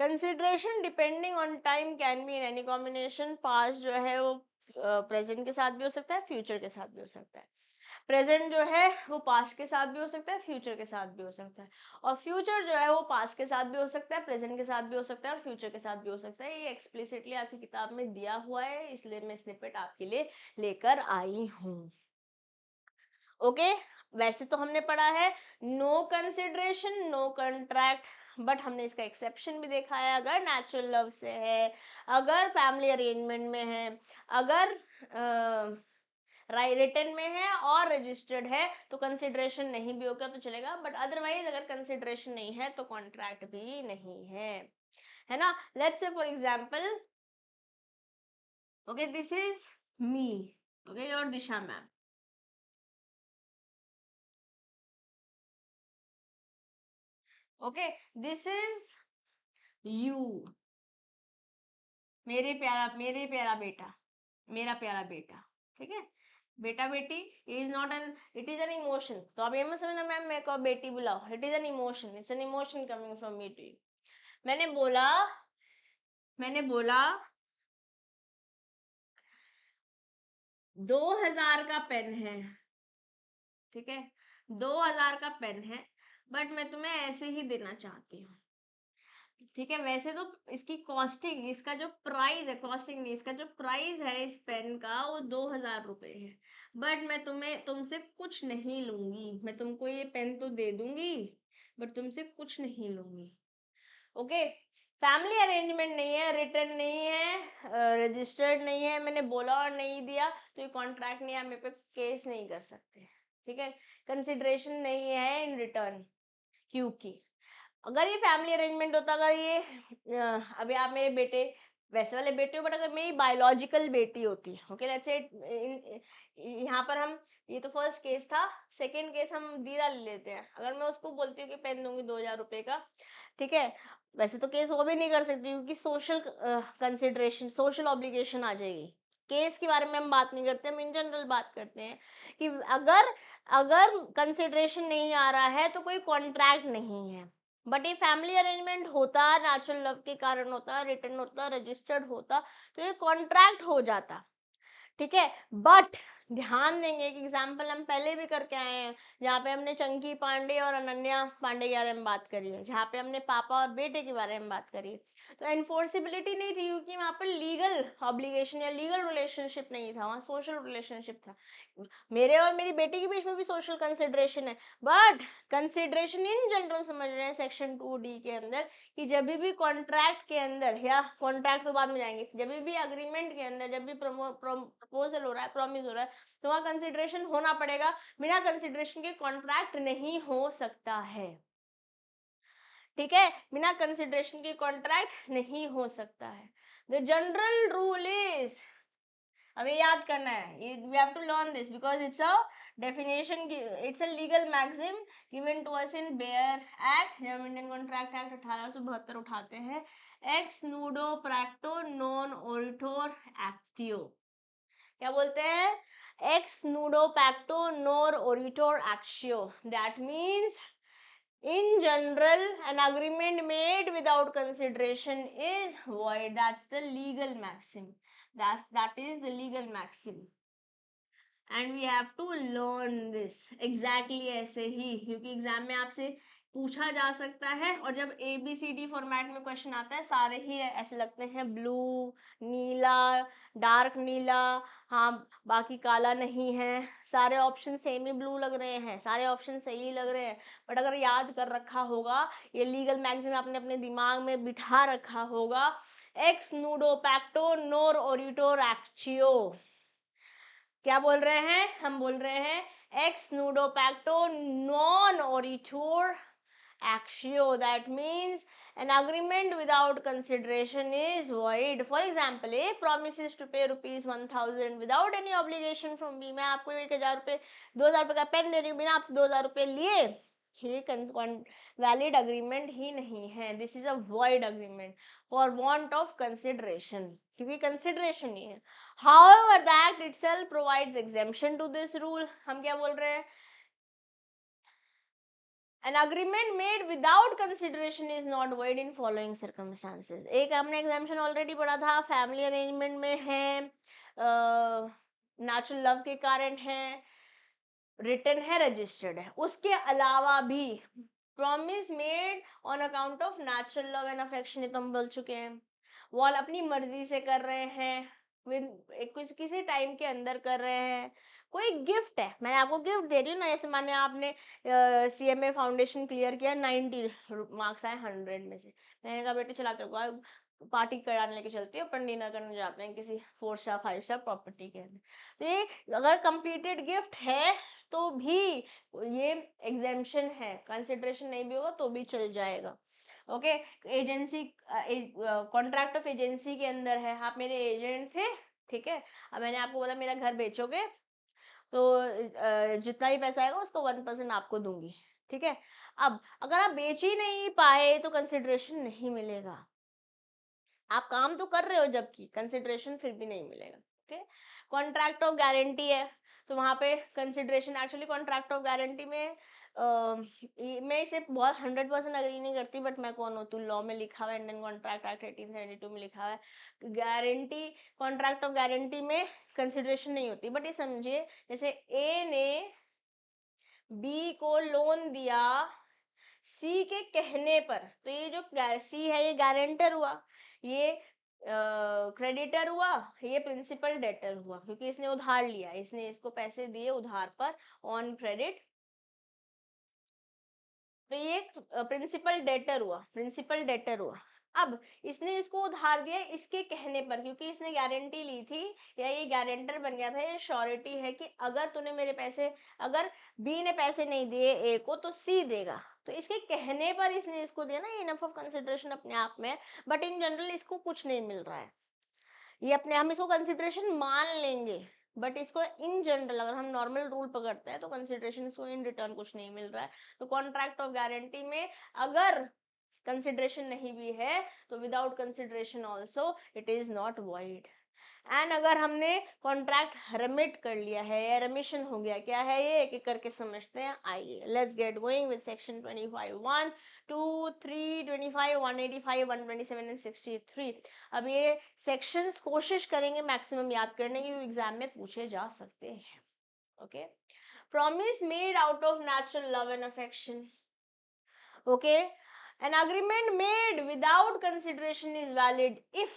Consideration depending on time can be in any combination। past जो है वो प्रेजेंट के साथ भी हो सकता है, फ्यूचर के साथ भी हो सकता है। प्रेजेंट जो है वो पास्ट के साथ भी हो सकता है, फ्यूचर के साथ भी हो सकता है, और फ्यूचर जो है वो पास्ट के साथ भी हो सकता है, प्रेजेंट के साथ भी हो सकता है और फ्यूचर के साथ भी हो सकता है। ये एक्सप्लिसिटली आपकी किताब में दिया हुआ है, इसलिए मैं स्निपेट आपके लिए लेकर आई हूँ। ओके, वैसे तो हमने पढ़ा है no consideration no contract, but हमने इसका एक्सेप्शन भी देखा है। अगर नेचुरल लव से है, अगर फैमिली अरेंजमेंट में है, अगर रिटन में है और रजिस्टर्ड है तो कंसिडरेशन नहीं भी होगा तो चलेगा, बट अदरवाइज अगर कंसिडरेशन नहीं है तो कॉन्ट्रैक्ट भी नहीं है ना। Let's say for example, okay, this is me, okay, your Disha ma'am. Okay, this is you, मेरे प्यारा बेटा, मेरा प्यारा बेटा, ठीक है। बेटा बेटी is not N, it is an emotion. तो आप ये मत समझना मैम मेरे को बेटी बुलाओ, it is an emotion, it's an emotion coming from me to you. मैंने बोला, मैंने बोला 2000 का पेन है, ठीक है, 2000 का पेन है, बट मैं तुम्हें ऐसे ही देना चाहती हूँ, ठीक है। वैसे तो इसकी कॉस्टिंग, इसका जो प्राइस है, कॉस्टिंग नहीं, इसका जो प्राइस है इस पेन का वो 2000 रुपए है, बट मैं तुम्हें तुमसे कुछ नहीं लूंगी। मैं तुमको ये पेन तो दे दूंगी बट तुमसे कुछ नहीं लूंगी। ओके, फैमिली अरेंजमेंट नहीं है, रिटर्न नहीं है, रजिस्टर्ड नहीं है, मैंने बोला और नहीं दिया तो ये कॉन्ट्रैक्ट नहीं है, मेरे पे केस नहीं कर सकते, ठीक है। कंसिडरेशन नहीं है इन रिटर्न, क्योंकि अगर ये फैमिली अरेंजमेंट होता, अगर ये अभी आप मेरे बेटे वैसे वाले बेटे हो, बट अगर मेरी बायोलॉजिकल बेटी होती, ओके लेट्स से यहाँ पर हम, ये तो फर्स्ट केस था, सेकंड केस हम दीरा ले लेते हैं। अगर मैं उसको बोलती हूँ कि पेन दूंगी 2000 रुपए का, ठीक है, वैसे तो केस वो भी नहीं कर सकती क्योंकि सोशल कंसिडरेशन, सोशल ऑब्लिगेशन आ जाएगी। केस के बारे में हम बात नहीं करते, हम इन जनरल बात करते हैं कि अगर अगर कंसिडरेशन नहीं आ रहा है तो कोई कॉन्ट्रैक्ट नहीं है। बट ये फैमिली अरेंजमेंट होता, नेचुरल लव के कारण होता, रिटर्न होता, रजिस्टर्ड होता, तो ये कॉन्ट्रैक्ट हो जाता, ठीक है। बट ध्यान देंगे एक एग्जाम्पल हम पहले भी करके आए हैं, जहाँ पे हमने चंकी पांडे और अनन्या पांडे के बारे में बात करी है, जहाँ पे हमने पापा और बेटे के बारे में बात करी है। तो एनफोर्सिबिलिटी नहीं थी क्योंकि वहाँ पर लीगल ऑब्लिगेशन या लीगल रिलेशनशिप नहीं था, वहाँ सोशल रिलेशनशिप था। मेरे और मेरी बेटी के बीच में भी सोशल कंसिडरेशन है, बट कंसिडरेशन इन जनरल समझ रहे हैं सेक्शन 2D के अंदर कि जब भी कॉन्ट्रैक्ट के अंदर, या कॉन्ट्रैक्ट तो बाद में जाएंगे, जब भी अग्रीमेंट के अंदर, जब भी प्रपोजल हो रहा है, प्रॉमिस हो रहा है, तो वहाँ कंसिडरेशन होना पड़ेगा। बिना कंसिडरेशन के कॉन्ट्रैक्ट नहीं हो सकता है, ठीक है। बिना कंसिडरेशन के कॉन्ट्रैक्ट नहीं हो सकता है। द जनरल रूल इज, हमें याद करना है, we have to learn this because it's a definition, it's a legal maxim given to us in bare act, जब इंडियन कॉन्ट्रैक्ट एक्ट 1872 उठाते हैं, ex nudo pacto non oritur actio. क्या बोलते हैं? Ex nudo pacto nor oritur actio, that means in general an agreement made without consideration is void. That's the legal maxim. That is the legal maxim, and we have to learn this. Exactly ऐसे ही, क्योंकि exam में आपसे पूछा जा सकता है, और जब ABCD फॉर्मेट में क्वेश्चन आता है सारे ही ऐसे लगते हैं, ब्लू, नीला, डार्क नीला, हाँ बाकी काला नहीं है, सारे ऑप्शन सेम ही ब्लू लग रहे हैं, सारे ऑप्शन सही लग रहे हैं, बट अगर याद कर रखा होगा, ये लीगल मैगजीन आपने अपने दिमाग में बिठा रखा होगा, एक्स नूडो पैक्टो नोर ओरिटोर एक्चियो, क्या बोल रहे हैं? हम बोल रहे हैं ex nudo pacto non oritur actio, that means an agreement without consideration is void. For example, A promises to pay rupees 1000 without any obligation from B. मैं आपको 1000 रुपये 2000 रुपये का पेन दे रही हूँ, बिना आपसे 2000 रुपये लिए, ये वैलिड अग्रीमेंट ही नहीं है. This is a void agreement for want of consideration, क्योंकि कंसिडरेशन नहीं है. However, the act itself provides exemption to this rule. हम क्या बोल रहे हैं? An agreement made without consideration is not void in following circumstances. एक हमने exemption already पढ़ा था, family arrangement में है, natural love के कारण है, written है, registered है. उसके अलावा भी promise made on account of natural love and affection, ये तो हम बोल चुके हैं. वो अपनी मर्जी से कर रहे हैं, कुछ किसी टाइम के अंदर कर रहे हैं. कोई गिफ्ट है, मैं आपको गिफ्ट दे रही हूँ ना, जैसे माने आपने CMA फाउंडेशन क्लियर किया, 90 मार्क्स आए 100 में से, मैंने कहा बेटे चलाते हो, पार्टी कराने लेके चलती है, अपन डिनर करने जाते हैं किसी 4 स्टार 5 स्टार प्रॉपर्टी के अंदर. तो ये अगर कंप्लीटेड गिफ्ट है तो भी ये एग्जेम्पशन है, कंसिडरेशन नहीं भी होगा तो भी चल जाएगा. Okay, agency, contract of agency के अंदर है, आप मेरे एजेंट थे, ठीक है, अब मैंने आपको बोला मेरा घर बेचोगे तो जितना भी पैसा आएगा उसको 1% आपको दूंगी, ठीक है. अब अगर आप बेच ही नहीं पाए तो कंसिडरेशन नहीं मिलेगा. आप काम तो कर रहे हो जबकि कंसिडरेशन फिर भी नहीं मिलेगा. ओके, कॉन्ट्रैक्ट ऑफ गारंटी है, तो वहां पे consideration, actually contract of guarantee में मैं इसे बहुत 100% अग्री नहीं करती, बट मैं कौन हूँ, तो लॉ में लिखा हुआ है, इंडियन कॉन्ट्रैक्ट एक्ट 1872 में लिखा हुआ है, गारंटी, कॉन्ट्रैक्ट ऑफ गारंटी में कंसिडरेशन नहीं होती. बट ये समझिए, जैसे ए ने बी को लोन दिया सी के कहने पर, तो ये जो सी है ये गारंटर हुआ, ये क्रेडिटर हुआ, ये प्रिंसिपल डेटर हुआ, क्योंकि इसने उधार लिया, इसने इसको पैसे दिए उधार पर ऑन क्रेडिट, तो ये प्रिंसिपल डेटर हुआ, प्रिंसिपल डेटर हुआ. अब इसने इसको उधार दिया इसके कहने पर, क्योंकि इसने गारंटी ली थी या ये गारंटर बन गया था, ये श्योरिटी है कि अगर तूने मेरे पैसे, अगर बी ने पैसे नहीं दिए ए को तो सी देगा, तो इसके कहने पर इसने इसको दिया ना, ये इनफ ऑफ कंसिडरेशन अपने आप में. बट इन जनरल इसको कुछ नहीं मिल रहा है, ये अपने, हम इसको कंसिडरेशन मान लेंगे, बट इसको इन जनरल अगर हम नॉर्मल रूल पकड़ते हैं तो कंसिडरेशन इसको इन रिटर्न कुछ नहीं मिल रहा है. तो कॉन्ट्रैक्ट ऑफ गारंटी में अगर कंसिडरेशन नहीं भी है तो without consideration also it is not void. And अगर हमने कॉन्ट्रैक्ट रेमिट कर लिया है या रेमिशन हो गया, क्या है ये, एक एक करके समझते हैं. आइए, let's get going with section 25, 1 2 3 25 185 127 and 63. अब ये सेक्शंस कोशिश करेंगे मैक्सिमम याद करने की, एग्जाम में पूछे जा सकते हैं. Okay, promise made out of natural love and affection. Okay, an agreement made without consideration is valid if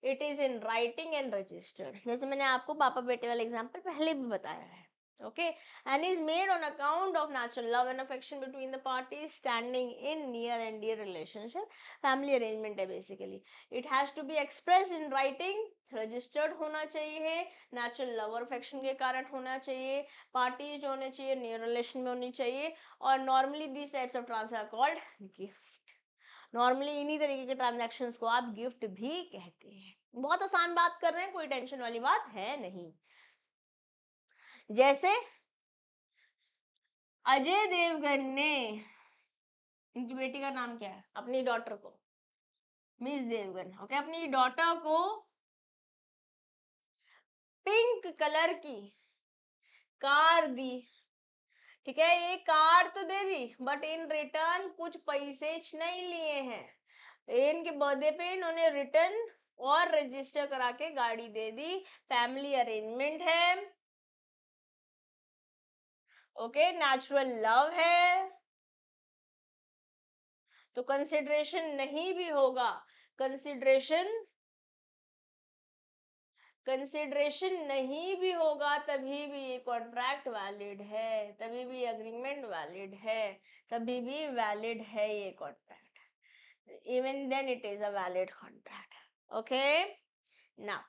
it is in writing and registered. जैसे मैंने आपको पापा बेटे वाला एग्जांपल पहले भी बताया है. Okay, and is made on account of natural love and affection between the parties standing in near and dear relationship. Family arrangement है basically. It has to be expressed in writing, registered होना चाहिए, natural love और affection के कारण होना चाहिए, parties जो होने चाहिए near relation में होनी चाहिए, और normally these types of transactions are called gift. Normally इन्हीं तरीके के ट्रांजैक्शंस को आप गिफ्ट भी कहते हैं. बहुत आसान बात कर रहे हैं, कोई टेंशन वाली बात है नहीं. जैसे अजय देवगन ने, इनकी बेटी का नाम क्या है, अपनी डॉटर को मिस देवगन, ओके, अपनी डॉटर को पिंक कलर की कार दी, ठीक है, ये कार तो दे दी बट इन रिटर्न कुछ पैसे नहीं लिए हैं। इनके बर्थडे पे इन्होंने रिटर्न और रजिस्टर करा के गाड़ी दे दी, फैमिली अरेंजमेंट है, ओके, नेचुरल लव है, तो कंसिडरेशन नहीं भी होगा, कंसिडरेशन नहीं भी होगा तभी भी ये कॉन्ट्रैक्ट वैलिड है, तभी भी अग्रीमेंट वैलिड है, तभी भी वैलिड है ये contract, even then it is a valid contract, okay. Now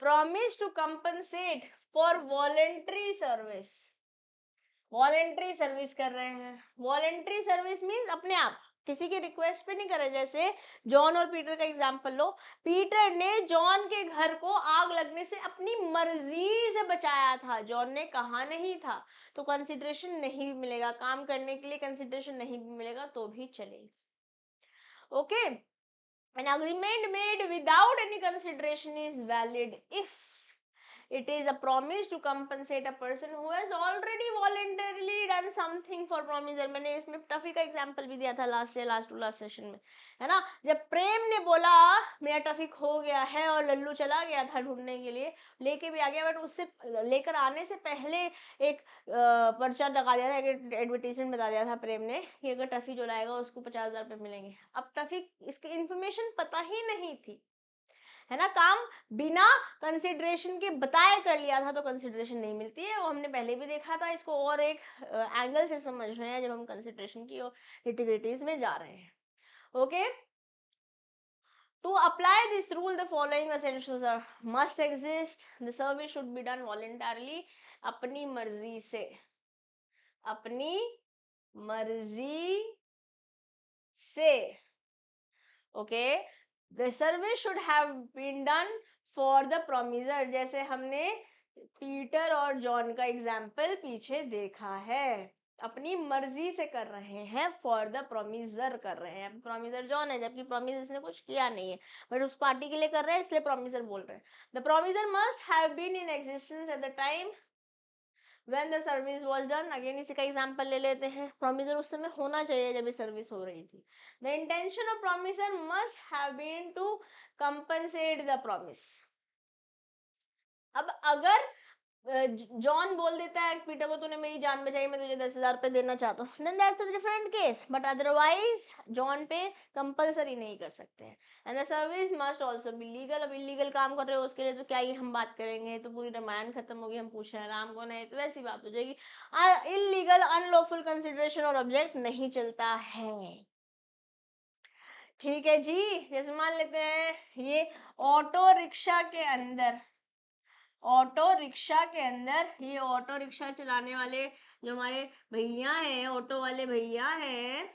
promise to compensate for voluntary service, voluntary service कर रहे हैं, वॉलेंट्री सर्विस मीन्स अपने आप, किसी की रिक्वेस्ट पे नहीं कर रहे। जैसे जॉन और पीटर का एग्जांपल लो, पीटर ने जॉन के घर को आग लगने से अपनी मर्जी से बचाया था, जॉन ने कहा नहीं था, तो कंसिडरेशन नहीं मिलेगा, काम करने के लिए कंसिडरेशन नहीं मिलेगा तो भी चलेगा, okay. An agreement made without any consideration is valid if it is a promise to compensate a person who has already voluntarily done something for promiser। मैंने इसमें टफी का एग्जांपल भी दिया था लास्ट टू लास्ट सेशन में, है ना। जब प्रेम ने बोला मेरा टफी खो गया है और लल्लू चला गया था ढूंढने के लिए, लेके भी आ गया, बट उससे लेकर आने से पहले एक पर्चा लगा दिया था, एक एडवर्टीजमेंट बता दिया था प्रेम ने कि अगर टफी जो लाएगा उसको 50,000 रुपये मिलेंगे। अब टफी इसकी इंफॉर्मेशन पता ही नहीं थी, है ना, काम बिना कंसिडरेशन के बताए कर लिया था, तो कंसिडरेशन नहीं मिलती है, वो हमने पहले भी देखा था। इसको और एक एंगल से समझ रहे हैं जब हम कंसिडरेशन की निटी-ग्रिटीज में जा रहे हैं, okay. To apply this rule, the following essentials are must exist. The service should be done voluntarily, अपनी मर्जी से, अपनी मर्जी से, okay. The service should have been done for the promiser, जैसे हमने पीटर और जॉन का एग्जाम्पल पीछे देखा है, अपनी मर्जी से कर रहे हैं, फॉर द प्रोमिसर कर रहे हैं, प्रोमिसर जॉन है जबकि प्रोमिस इसने कुछ किया नहीं है, बट उस पार्टी के लिए कर रहे हैं इसलिए प्रोमिसर बोल रहे हैं। The promisor must have been in existence at the time when the service was done। Again इसी का एग्जांपल ले लेते हैं, प्रोमिसर उस समय होना चाहिए जब ये सर्विस हो रही थी। The intention of promisor must have been to compensate the promise. अब अगर जॉन बोल देता है पीटर को तूने मेरी जान बचाई, मैं तुझे 10,000 रुपये देना चाहता हूँ, then that's a different case, but otherwise John पे कंपलसरी नहीं कर सकते हैं। And the service must also be legal. अब इलीगल काम कर रहे हो उसके लिए तो क्या ही हम बात करेंगे, तो पूरी रामायण खत्म होगी, हम पूछ रहे हैं राम कौन है, तो वैसी बात हो जाएगी। इलीगल अनलॉफुल कंसिडरेशन और ऑब्जेक्ट नहीं चलता है, ठीक है जी। जैसे मान लेते हैं ये ऑटो रिक्शा के अंदर, ऑटो रिक्शा के अंदर ये ऑटो रिक्शा चलाने वाले जो हमारे भैया हैं, ऑटो वाले भैया हैं,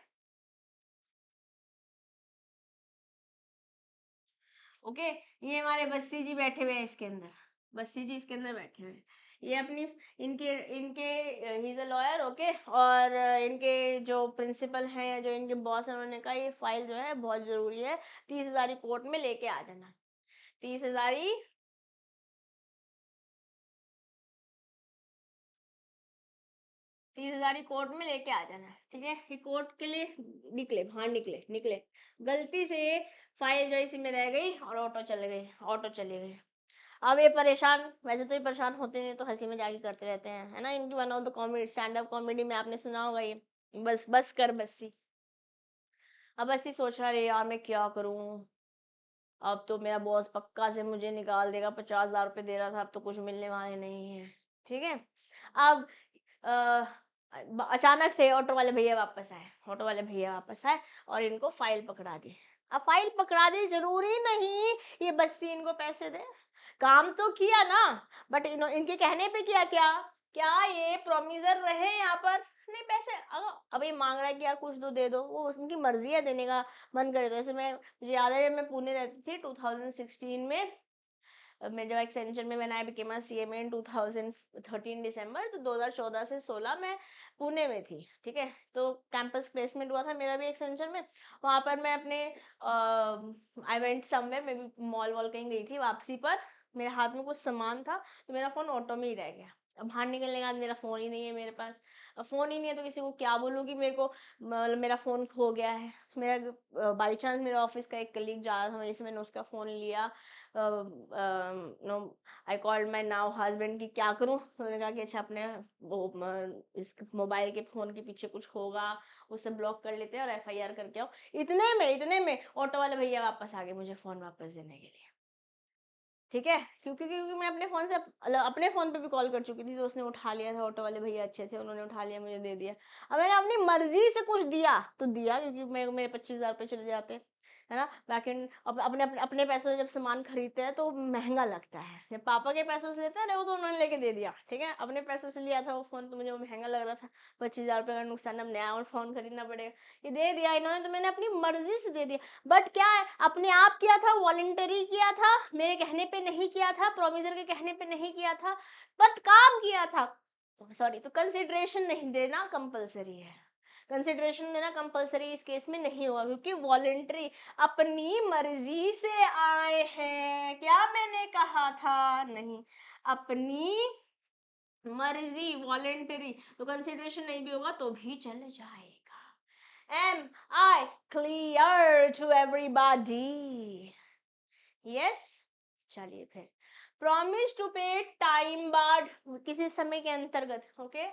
ओके, ये हमारे बस्सी जी बैठे हुए हैं इसके अंदर, बस्सी जी इसके अंदर बैठे हुए हैं, ये अपनी इनके इनके ही इज अ लॉयर, ओके, और इनके जो प्रिंसिपल हैं, जो इनके बॉस हैं, उन्होंने कहा ये फाइल जो है बहुत जरूरी है, 30,000 कोर्ट में लेके आ जाना, 30,000 30,000 कोर्ट में लेके आ जाना, ठीक है। ये कोर्ट के लिए निकले, बाहर निकले निकले, गलती से फाइल जो इसी में रह गई और ऑटो चले गए, ऑटो चले गए। अब ये परेशान, वैसे तो ये परेशान होते हैं तो हंसी मजाक ही करते रहते हैं, है ना, इनकी one of the comedy stand up comedy में आपने सुना होगा ये, बस बस कर बस्सी। अब बस्सी सोच रहा है यार मैं क्या करूं, अब तो मेरा बॉस पक्का से मुझे निकाल देगा, 50,000 रुपये दे रहा था, अब तो कुछ मिलने वाले नहीं है, ठीक है। अब अचानक से ऑटो वाले भैया वापस आए, ऑटो वाले भैया वापस आए और इनको फाइल पकड़ा दी। अब फाइल पकड़ा दी, जरूरी नहीं ये बस्सी इनको पैसे दे, काम तो किया ना, बट इनके कहने पे किया, क्या क्या ये प्रोमिसर रहे यहाँ पर, नहीं पैसे अब ये मांग रहा है कि यार कुछ तो दे दो, वो उनकी मर्जी है देने का, मन करे तो। ऐसे मैं, मुझे याद है जब मैं पुणे रहती थी 2016 में, मैं जब एक्सटेंशन में मैंने आई बिकेम अ सीएमए इन 2013 दिसंबर, तो 2014 से 16 मैं पुणे में थी, ठीक है। तो कैंपस प्लेसमेंट हुआ था मेरा भी एक्सटेंशन में, वहाँ पर मैं अपने आई वेंट समवेयर, मैं भी मॉल वॉल कहीं गई थी वापसी पर, मेरे हाथ में कुछ सामान था तो मेरा फ़ोन ऑटो में ही रह गया। अब बाहर निकलने के बाद मेरा फ़ोन ही नहीं है मेरे पास। अब फ़ोन ही नहीं है तो किसी को क्या बोलूँगी, मेरे को मतलब मेरा फ़ोन खो गया है। मेरा बाई चांस मेरे ऑफिस का एक कलीग जा रहा था मेरे से, मैंने उसका फ़ोन लिया। No I called my now husband कि क्या करूँ, तो उन्होंने कहा कि अच्छा अपने वो इस मोबाइल के फ़ोन के पीछे कुछ होगा, उसे ब्लॉक कर लेते हैं और एफआईआर करके आओ। इतने में ऑटो वाले भैया वापस आ गए मुझे फ़ोन वापस देने के लिए। ठीक है, क्योंकि मैं अपने फ़ोन से अपने फ़ोन पे भी कॉल कर चुकी थी तो उसने उठा लिया था। ऑटो वाले भैया अच्छे थे, उन्होंने उठा लिया, मुझे दे दिया। अब मैंने अपनी मर्जी से कुछ दिया तो दिया, क्योंकि मेरे 25,000 रुपये चले जाते, है ना। बैकएंड अपने अपने अपने पैसों से जब सामान खरीदते हैं तो महंगा लगता है। जब पापा के पैसों से लेते हैं ना, वो तो उन्होंने लेके दे दिया, ठीक है। अपने पैसों से लिया था वो फ़ोन तो मुझे वो महंगा लग रहा था। 25,000 रुपये का नुकसान, अब नया और फ़ोन खरीदना पड़ेगा। ये दे दिया इन्होंने तो मैंने अपनी मर्जी से दे दिया। बट क्या है, अपने आप किया था, वॉलंटरी किया था, मेरे कहने पे नहीं किया था, प्रोमिसर के कहने पे नहीं किया था, बट काम किया था। सॉरी, तो कंसिडरेशन नहीं देना कंपलसरी है। कंसिडरेशन देना कंपलसरी इस केस में नहीं होगा, क्योंकि वॉलंटरी अपनी मर्जी से आए हैं। क्या मैंने कहा था? नहीं, अपनी मर्जी, वॉलंटरी, तो कंसिडरेशन नहीं भी होगा तो भी चल जाएगा। Am I clear to everybody? Yes? चलिए फिर, promise to pay time barred, किसी समय के अंतर्गत, okay.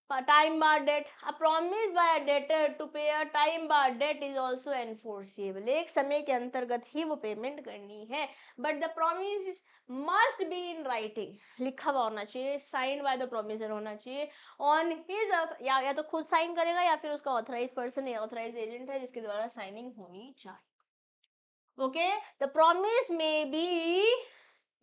Time bar debt, a promise by a debtor to pay a time bar debt is also enforceable. एक समय के अंतर्गत ही वो पेमेंट करनी है, but the promise must be in writing, लिखा हुआ होना चाहिए, साइन बाय द प्रोमिसर होना चाहिए ऑन हिज, या तो खुद साइन करेगा या फिर उसका ऑथराइज पर्सन या ऑथराइज एजेंट है जिसके द्वारा साइनिंग होनी चाहिए। Okay, the promise may be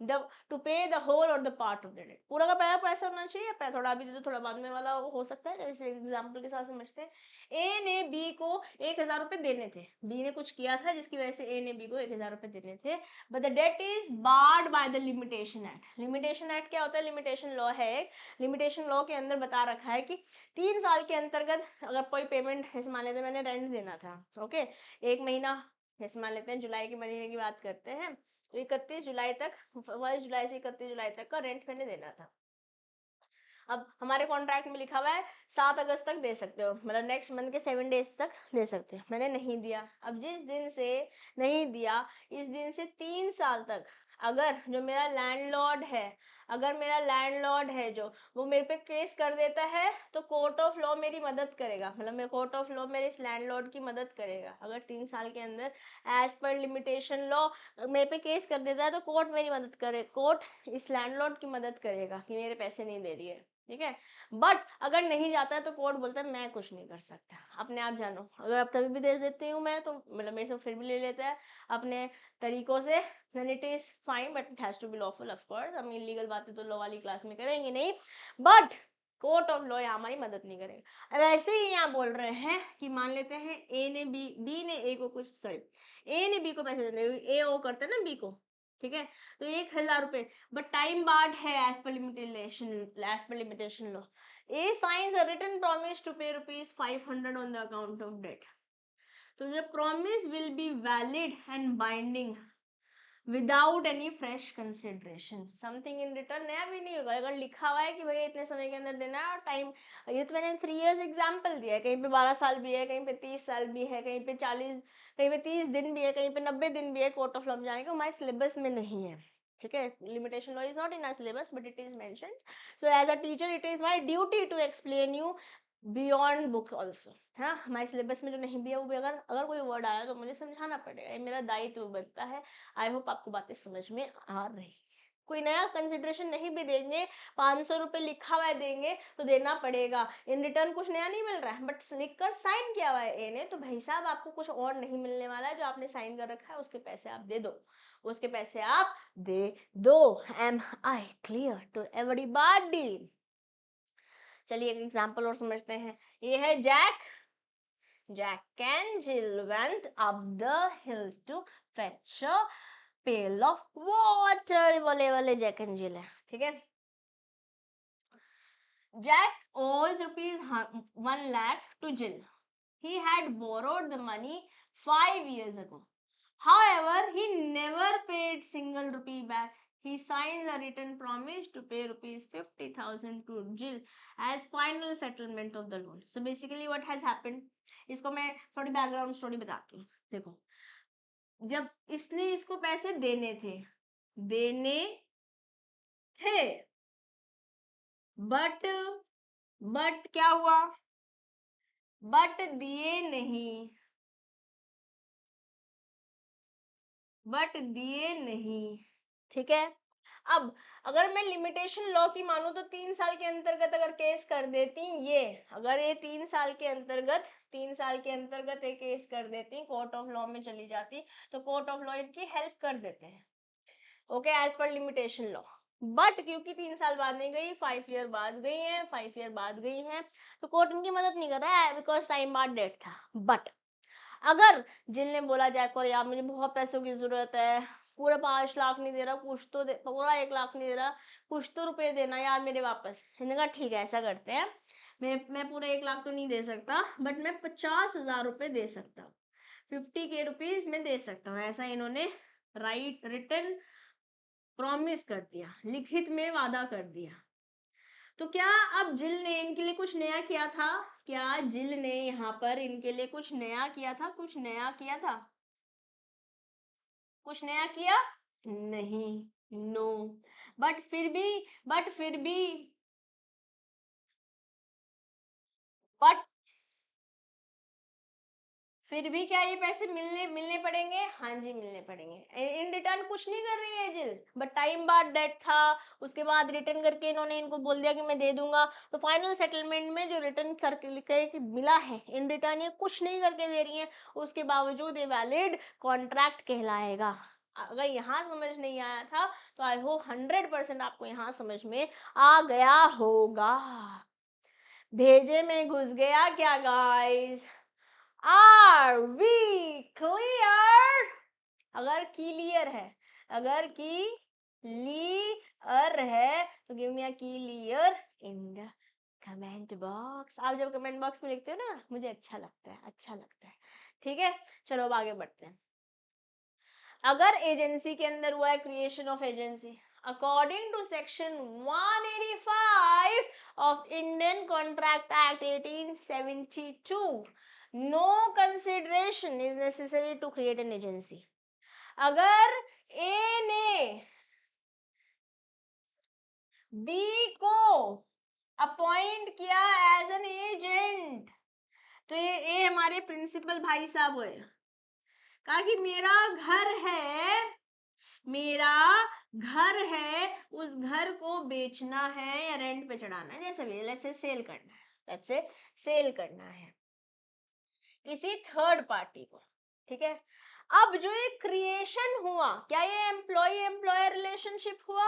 to pay the whole or the part of the debt. पूरा का पूरा पैसा होना चाहिए, या थोड़ा अभी दे दो थोड़ा बाद में वाला हो सकता है। जैसे एग्जांपल के साथ समझते हैं, ए ने बी को 1,000 रुपए देने थे। बी ने कुछ किया था जिसकी वजह से ए ने बी को 1,000 रुपए देने थे, but the debt is barred by the limitation act. Limitation act क्या होता है? लिमिटेशन लॉ है। लिमिटेशन लॉ के अंदर बता रखा है कि 3 साल के अंतर्गत अगर कोई पेमेंट, जैसे मान लेते मैंने रेंट देना था, ओके, 1 महीना, जैसे मान लेते हैं जुलाई के महीने की बात करते हैं, तो 31 जुलाई तक, 1 जुलाई से 31 जुलाई तक का रेंट मैंने देना था। अब हमारे कॉन्ट्रैक्ट में लिखा हुआ है 7 अगस्त तक दे सकते हो, मतलब नेक्स्ट मंथ के 7 डेज तक दे सकते हो। मैंने नहीं दिया। अब जिस दिन से नहीं दिया, इस दिन से 3 साल तक अगर जो मेरा लैंडलॉर्ड है, अगर मेरा लैंडलॉर्ड है जो, वो मेरे पे केस कर देता है तो कोर्ट ऑफ लॉ मेरी मदद करेगा, मतलब मेरे कोर्ट ऑफ लॉ मेरे इस लैंडलॉर्ड की मदद करेगा। अगर 3 साल के अंदर एज पर लिमिटेशन लॉ मेरे पे केस कर देता है तो कोर्ट मेरी मदद करे, कोर्ट इस लैंडलॉर्ड की मदद करेगा कि मेरे पैसे नहीं दे रही है, ठीक है। बट अगर नहीं जाता है तो कोर्ट बोलता है मैं कुछ नहीं कर सकता, अपने आप जानो। अगर अब तभी भी दे देती हूँ मैं, तो मतलब मेरे से फिर भी ले लेता है अपने तरीकों से, then it is fine but it has to be lawful of course। हम इलीगल बातें तो लॉ वाली क्लास में करेंगे नहीं, बट कोर्ट ऑफ लॉ यहाँ हमारी मदद नहीं करेगा। अब ऐसे ही यहाँ बोल रहे हैं कि मान लेते हैं ए ने बी ने ए को कुछ, सॉरी, ए ने बी को पैसे देने, ए ओ करता है ना बी को, ठीक है, तो 1,000 रुपए, बट टाइम बार्ड है as per limitation law. A signs a written promise to pay ₹500 on the account of debt, तो the promise will be valid and binding without any fresh consideration. Something in return नया भी नहीं होगा। अगर लिखा हुआ है कि भैया इतने समय के अंदर देना है और टाइम, ये तो मैंने 3 इयर्स एग्जाम्पल दिया है, कहीं पे 12 साल भी है, कहीं पे 30 साल भी है, कहीं पे 40, कहीं पे 30 दिन भी है, कहीं पे 90 दिन भी है कोर्ट ऑफ लॉ में जाने का, हमारे सिलेबस में नहीं है, ठीक है। Limitation law is not in our syllabus but it is mentioned, so as a teacher it is my duty to explain you beyond book also, है ना। हमारे सिलेबस में जो नहीं भी है वो भी अगर अगर कोई वर्ड आया तो मुझे समझाना पड़ेगा, ये मेरा दायित्व बनता है। आई होप आपको बातें समझ में आ रही। कोई नया कंसिडरेशन नहीं भी देंगे, 500 रुपये लिखा हुआ है देंगे तो देना पड़ेगा। इन रिटर्न कुछ नया नहीं मिल रहा है, बट लिखकर साइन किया हुआ है ए ने, तो भाई साहब आपको कुछ और नहीं मिलने वाला है, जो आपने साइन कर रखा है उसके पैसे आप दे दो, उसके पैसे आप दे दो। Am I clear to everybody? चलिए एक एग्जांपल और समझते हैं। ये है Jack and Jill went up the hill to fetch a pail of water। बोले वाले जैक एंड जिल है, ठीक है। Jack owes ₹1 lakh to Jill. He had borrowed the money 5 years ago. However, he never paid single rupee back. he signs a written promise to pay rupees 50,000 to Jill as final settlement of the loan. So basically what has happened, इसको मैं थोड़ी background story बताती हूँ. देखो, जब इसने इसको पैसे देने थे बट क्या हुआ, बट दिए नहीं, ठीक है. अब अगर मैं लिमिटेशन लॉ की मानूं तो 3 साल के अंतर्गत अगर केस कर देती ये, अगर ये 3 साल के अंतर्गत एक केस कर देती, कोर्ट ऑफ लॉ में चली जाती, तो कोर्ट ऑफ लॉ इनकी हेल्प कर देते हैं, okay, as per limitation law. But क्योंकि 3 साल बाद नहीं गई, 5 ईयर बाद गई हैं, तो कोर्ट इनकी मदद नहीं कर रहा है बिकॉज टाइम बाद डेट था. बट अगर जिल ने बोला जैक और यार मुझे बहुत पैसों की जरूरत है, पूरे 5 लाख नहीं दे रहा, कुछ तो दे, पूरा 1 लाख नहीं दे रहा, कुछ तो रुपए देना यार मेरे वापस. इन्होंने कहा ठीक है ऐसा करते हैं, मैं पूरे 1 लाख तो नहीं दे सकता, बट मैं 50,000 रुपए दे सकता हूँ, 50K रुपीज में दे सकता हूँ. ऐसा इन्होंने रिटन प्रॉमिस कर दिया, लिखित में वादा कर दिया. तो क्या अब जिल ने इनके लिए कुछ नया किया था? क्या जिल ने यहाँ पर इनके लिए कुछ नया किया था? कुछ नया किया नहीं, नो. बट फिर भी बट फिर भी क्या ये पैसे मिलने पड़ेंगे? हाँ जी मिलने पड़ेंगे. इन रिटर्न कुछ नहीं कर रही है जिल, बट टाइम बाद डेट था, उसके बाद रिटर्न करके इन्होंने इनको बोल दिया कि मैं दे दूंगा. तो फाइनल सेटलमेंट में जो रिटर्न करके मिला है इन रिटर्न, ये कुछ नहीं करके दे रही है, उसके बावजूद ये वैलिड कॉन्ट्रैक्ट कहलाएगा. अगर यहाँ समझ नहीं आया था तो आई होप 100% आपको यहाँ समझ में आ गया होगा. भेजे में घुस गया क्या गाइस? Are we clear? अगर क्लियर है तो give me a clear in the comment box. आप जब कमेंट बॉक्स में लिखते हो ना मुझे अच्छा लगता है. ठीक है, चलो अब आगे बढ़ते हैं. अगर एजेंसी के अंदर हुआ है creation of agency, according to section 185 of Indian contract act 1872, no consideration is necessary to create an agency. अगर ए ने बी को अपॉइंट किया एज एन एजेंट, तो ये ए हमारे प्रिंसिपल भाई साहब हुए, कहा कि मेरा घर है, उस घर को बेचना है या रेंट पे चढ़ाना है, जैसे भी, लेट्स से सेल करना है किसी थर्ड पार्टी को. ठीक है, अब जो ये क्रिएशन हुआ, क्या ये एम्प्लॉय एम्प्लॉयर रिलेशनशिप हुआ?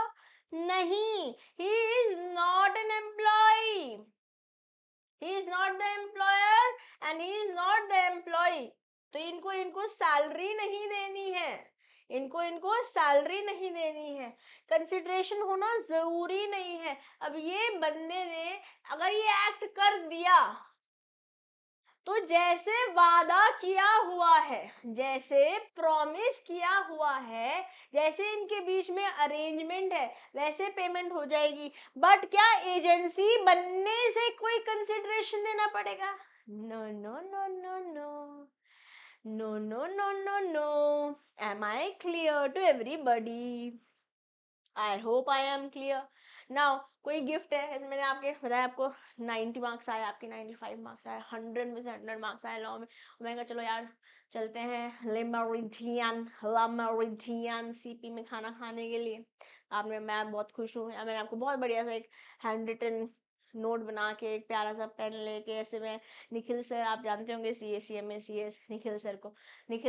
नहीं, he is not an employ, he is not the employer and he is not the employee. तो इनको सैलरी नहीं देनी है, कंसिडरेशन होना जरूरी नहीं है. अब ये बंदे ने अगर ये एक्ट कर दिया तो जैसे वादा किया हुआ है, जैसे प्रॉमिस किया हुआ है, जैसे इनके बीच में अरेंजमेंट है, वैसे पेमेंट हो जाएगी. बट क्या एजेंसी बनने से कोई कंसिडरेशन देना पड़ेगा? No no no no no no no no no no. Am I clear to everybody? I hope I am clear. Now कोई गिफ्ट है, जैसे मैंने आपके बताया, आपको 90 मार्क्स आए, आपके 95 मार्क्स आए, 100 में से 100 मार्क्स आए लॉ में. मैंने कहा चलो यार चलते हैं लेमरिडियन सीपी में खाना खाने के लिए. मैं बहुत खुश हूँ. मैंने आपको बहुत बढ़िया सा एक हैंड रिटन नोट बना के, एक प्यारा सा पेन लेके, ऐसे में निखिल सर, आप जानते होंगे CA CS निखिल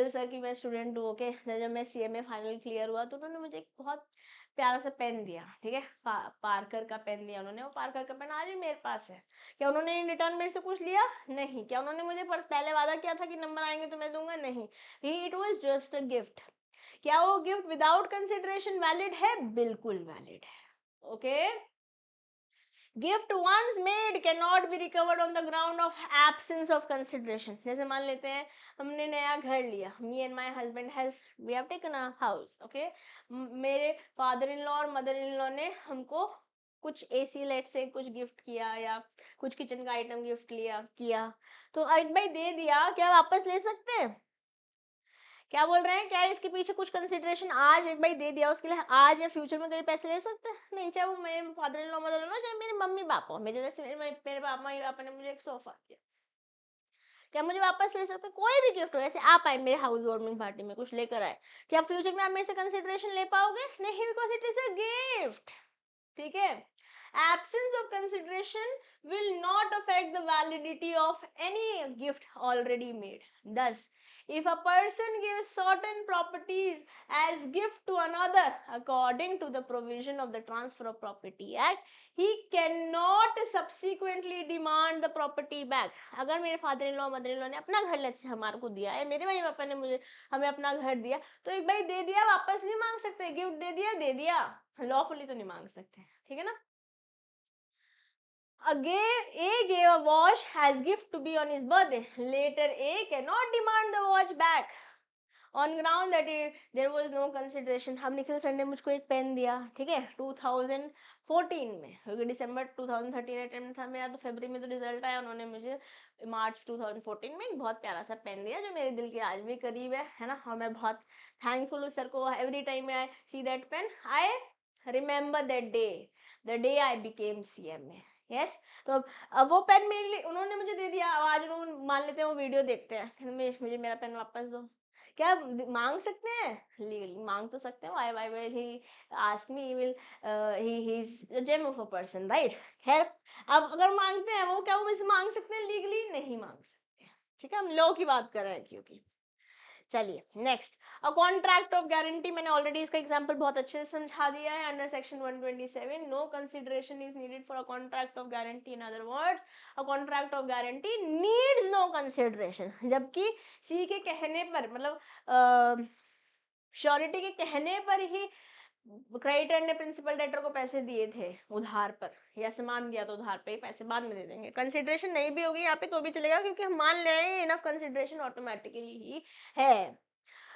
सर की मैं स्टूडेंट हूँ. ओके, जब मैं CMA फाइनल क्लियर हुआ तो उन्होंने मुझे एक बहुत प्यारा सा पेन दिया. ठीक है, पार्कर का पेन दिया उन्होंने. वो पार्कर का पेन आज भी मेरे पास है. क्या उन्होंने इन रिटर्न मेरे से कुछ लिया? नहीं. क्या उन्होंने मुझे पहले वादा किया था कि नंबर आएंगे तो मैं दूंगा? नहीं. It was just a gift. क्या वो गिफ्ट विदाउट कंसिडरेशन वैलिड है? बिल्कुल वैलिड है. Okay, gift once made can not be recovered on the ground of absence of consideration. जैसे मान लेते हैं हमने नया घर लिया, me and my husband has we have taken a house, okay, मेरे फादर इन लॉ और मदर इन लॉ ने हमको कुछ एसी लेट से कुछ गिफ्ट किया या कुछ किचन का आइटम गिफ्ट किया, तो एक भाई दे दिया, क्या वापस ले सकते हैं? क्या बोल रहे हैं, क्या इसके पीछे कुछ कंसिडरेशन आज एक भाई दे दिया उसके लिए आज या फ्यूचर में कहीं पैसे ले सकते हैं? नहीं, चाहे वो मेरे father in law mother in law, चाहे मेरे मम्मी पापा, मेरे जैसे मेरे पापा ने मुझे एक सोफा दिया, क्या मुझे वापस ले सकते? कोई भी गिफ्ट हो, ऐसे आप आए मेरे हाउस वार्मिंग पार्टी में कुछ लेकर आए, क्या फ्यूचर में आप मेरे से कंसिडरेशन ले पाओगे? नहीं, because it is a gift. ठीक है, absence of consideration will not affect the validity of any gift already made. Thus, if a person gives certain properties as gift to another according to the provision of the Transfer of Property Act, he cannot subsequently demand the property back. अगर मेरे father in law mother in law ने अपना घर late से हमारे को दिया है, मेरे भाई पापा ने मुझे हमें अपना घर दिया, तो एक भाई दे दिया वापस नहीं मांग सकते, गिफ्ट दे दिया लॉफुली तो नहीं मांग सकते, ठीक है ना? A gave a watch as gift to be on his birthday. Later, A cannot demand the watch back on ground that there was no consideration. हम निखिल सर ने मुझको एक पेन दिया, ठीक है, 2014 में, क्योंकि दिसंबर 2013 अटेम्प्ट था मेरा, तो फरवरी में तो रिजल्ट आया, उन्होंने मुझे मार्च 2014 में एक बहुत प्यारा सा पेन दिया जो मेरे दिल के आज भी करीब है ना, और मैं बहुत थैंकफुल हूँ सर को। Every time I see that pain I remember that day, the day I became CM में। यस तो अब वो पेन मेरे लिए उन्होंने मुझे दे दिया, आज उन्होंने मान लेते हैं वो वीडियो देखते हैं, मुझे मेरा पेन वापस दो, क्या मांग सकते हैं? लीगली मांग तो सकते हो, I why why he ask me will he is a gem of a person, right? खैर, अब अगर मांगते हैं वो, क्या वो मुझसे मांग सकते हैं? लीगली नहीं मांग सकते, ठीक है, हम लॉ की बात कर रहे हैं क्योंकि। चलिए next, a contract of guarantee, मैंने ऑलरेडी इसका एग्जांपल बहुत अच्छे से समझा दिया है under section 127, no consideration is needed for a contract of guarantee. In other words, a contract of guarantee needs no consideration, जबकि सी के कहने पर, मतलब श्योरिटी के कहने पर ही क्रेडिटर ने प्रिंसिपल डेटर को पैसे दिए थे उधार पर, या सामान दिया तो उधार पे, पैसे बाद में दे देंगे, कंसिडरेशन नहीं भी होगी यहाँ पे तो भी चलेगा, क्योंकि हम मान ले रहे हैं इनफ कंसिडरेशन ऑटोमेटिकली ही है।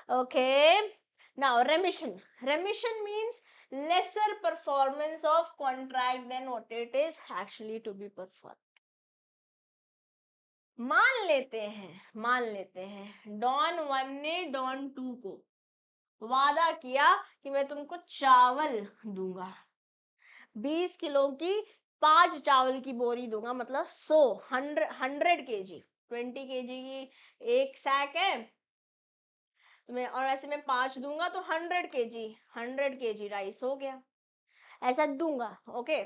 Okay, now रेमिशन, रेमिशन means lesser performance of contract than what it is actually to be performed. मान लेते हैं डॉन 1 ने डॉन 2 को वादा किया कि मैं तुमको चावल दूंगा, 20 किलो की 5 चावल की बोरी दूंगा, मतलब 100 kg, 20 kg की एक सैक है तो मैं, और ऐसे में 5 दूंगा तो 100 kg राइस हो गया, ऐसा दूंगा। ओके,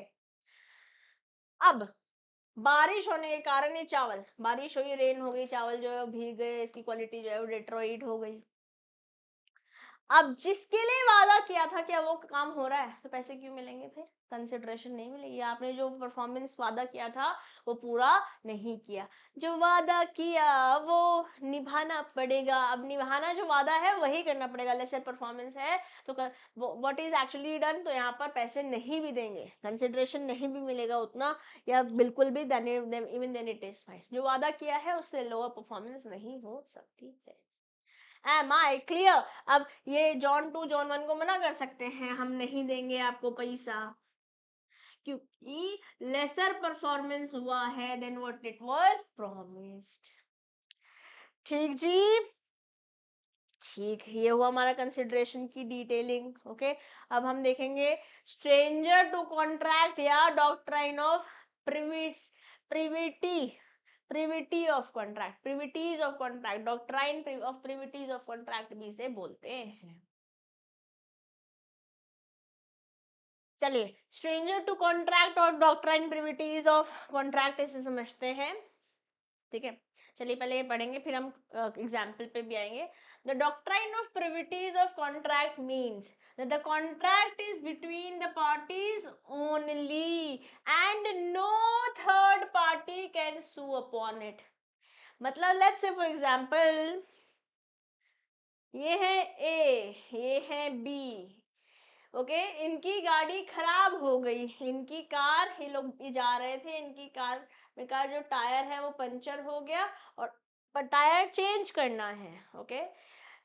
अब बारिश होने के कारण ये चावल, बारिश हुई, रेन हो गई, चावल जो है भीग गए, इसकी क्वालिटी जो है वो डिट्रोइट हो गई। अब जिसके लिए वादा किया था क्या वो काम हो रहा है, तो पैसे क्यों मिलेंगे? फिर कंसिडरेशन नहीं मिलेगी, आपने जो परफॉर्मेंस वादा किया था वो पूरा नहीं किया, जो वादा किया वो निभाना पड़ेगा, अब निभाना जो वादा है वही करना पड़ेगा। लेसर परफॉर्मेंस है तो व्हाट इज एक्चुअली डन, तो यहाँ पर पैसे नहीं भी देंगे, कंसिडरेशन नहीं भी मिलेगा उतना, या बिल्कुल भी even then it is fine, जो वादा किया है उससे लोअर परफॉर्मेंस नहीं हो सकती है। Am I clear? अब ये जॉन 2 जॉन 1 को मना कर सकते हैं, हम नहीं देंगे आपको पैसा, क्योंकि लेसर परफॉर्मेंस हुआ है then what it was promised. ठीक जी, ठीक, ये हुआ हमारा कंसिडरेशन की डिटेलिंग। ओके, अब हम देखेंगे स्ट्रेंजर टू कॉन्ट्रैक्ट या doctrine of privity, privity of contract, privities of contract, doctrine of privities of contract भी इसे बोलते हैं। चलिए, स्ट्रेंजर टू कॉन्ट्रैक्ट और डॉक्ट्राइन प्रिविटीज ऑफ कॉन्ट्रैक्ट इसे समझते हैं, ठीक है। चलिए पहले ये पढ़ेंगे फिर हम एग्जाम्पल पे भी आएंगे। The doctrine of privities of contract means that the contract is between the parties only and no third party can sue upon it। मतलब लेट्स से फॉर एग्जाम्पल ये है ए, ये है बी, ओके, इनकी गाड़ी खराब हो गई, इनकी कार, ये लोग जा रहे थे, इनकी कार में का जो टायर है वो पंचर हो गया और टायर चेंज करना है। ओके,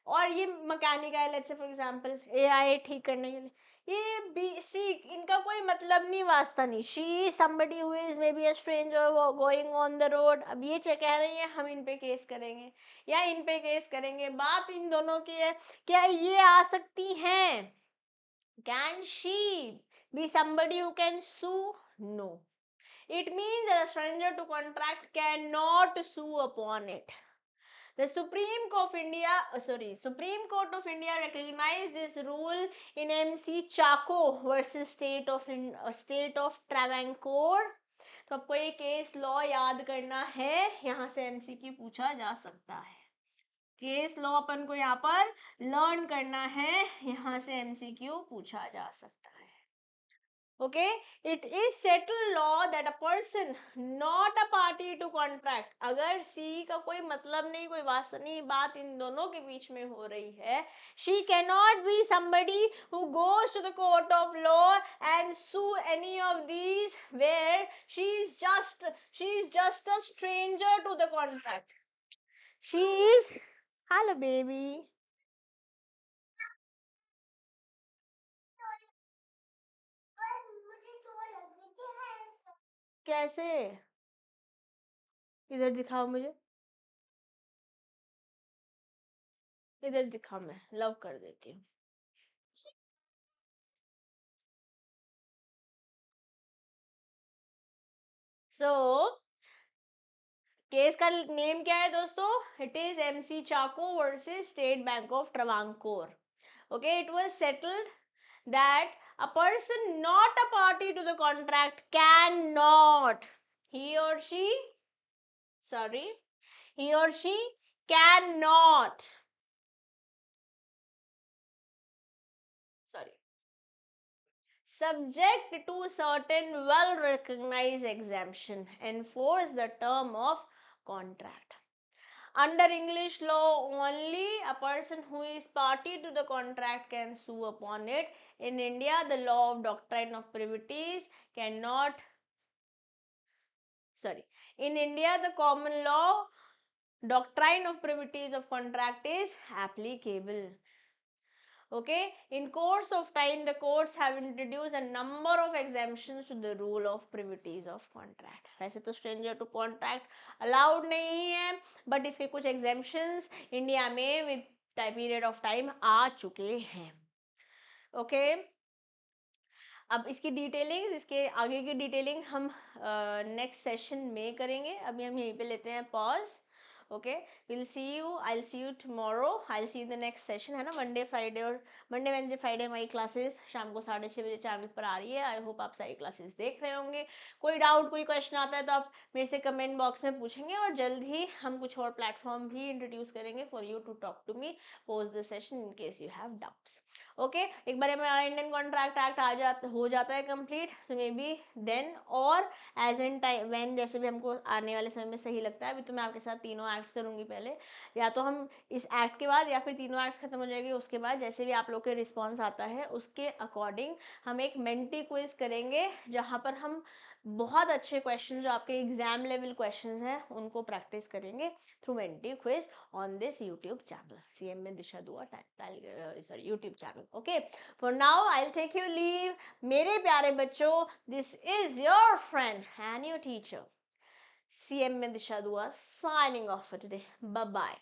और ये मैकेनिक है, लेट्स से फॉर एग्जांपल ए आए ठीक करने के लिए, ये बी सी, इनका कोई मतलब नहीं, वास्ता नहीं। She somebody who is may be a stranger going on the road, अब ये कह रही है हम इन पे केस करेंगे या इन पे केस करेंगे, बात इन दोनों की है। क्या ये आ सकती हैं? Can she be somebody who can sue? No. It means that a stranger to contract cannot sue upon it. The Supreme Court of India recognized this rule in MC Chaco versus State of Travancore. तो आपको ये case law याद करना है, यहाँ से MCQ पूछा जा सकता है। केस लॉ अपन को यहाँ पर लर्न करना है, यहाँ से एमसीक्यू पूछा जा सकता है। Okay, it is settle law that a person not a party to contract, अगर सी का कोई मतलब नहीं, कोई वास्ता नहीं, बात इन दोनों के बीच में हो रही है, she can not B somebody who goes to the court of law and sue any of these where she is just a stranger to the contract. She is, hello baby, कैसे, इधर दिखाओ मुझे, इधर दिखाओ, मैं लव कर देती हूँ। सो केस का नेम क्या है दोस्तों? It is MC Chacko versus State Bank of Travancore. Okay, it was settled that a person not a party to the contract cannot, he or she, sorry, he or she cannot, sorry, subject to certain well recognized exemption, enforce the term of contract. Under English law only, a person who is party to the contract can sue upon it. In India, the law of doctrine of privities cannot, sorry, in India, the common law doctrine of privities of contract is applicable. Okay, in course of time, the courts have introduced a number of exemptions to the rule of privities of contract. वैसे तो stranger to contract allowed नहीं है, but इसके कुछ exemptions India में with period of time आ चुके हैं। Okay, अब इसकी डिटेलिंग, इसके आगे की डिटेलिंग हम नेक्स्ट सेशन में करेंगे। अभी हम यहीं पे लेते हैं pause. Okay, will see you, I see you tomorrow, I see you the next session, है ना। मंडे फ्राइडे और मंडे वेडनेसडे फ्राइडे हमारी क्लासेस शाम को 6:30 बजे चैनल पर आ रही है। आई होप आप सारी क्लासेस देख रहे होंगे। कोई डाउट, कोई क्वेश्चन आता है तो आप मेरे से कमेंट बॉक्स में पूछेंगे, और जल्द ही हम कुछ और प्लेटफॉर्म भी इंट्रोड्यूस करेंगे for you to talk to me post the session in case you have doubts. Okay, एक बार हमारा इंडियन कॉन्ट्रैक्ट एक्ट हो जाता है complete, so may be then और एज एन टाइम व्हेन, जैसे भी हमको आने वाले समय में सही लगता है। अभी तो मैं आपके साथ तीनों एक्ट्स करूंगी पहले, या तो हम इस एक्ट के बाद, या फिर तीनों एक्ट्स खत्म हो जाएगी उसके बाद, जैसे भी आप लोग के रिस्पॉन्स आता है उसके अकॉर्डिंग हम एक मेंटी क्विज करेंगे, जहाँ पर हम बहुत अच्छे क्वेश्चन जो आपके एग्जाम लेवल क्वेश्चंस हैं उनको प्रैक्टिस करेंगे through Menti quiz on this YouTube channel, CM में दिशा दुआ sorry YouTube channel. Okay, for now I'll take you leave. मेरे प्यारे बच्चों, this is your friend and your teacher, CM में दिशा दुआ, signing off for today. Bye bye.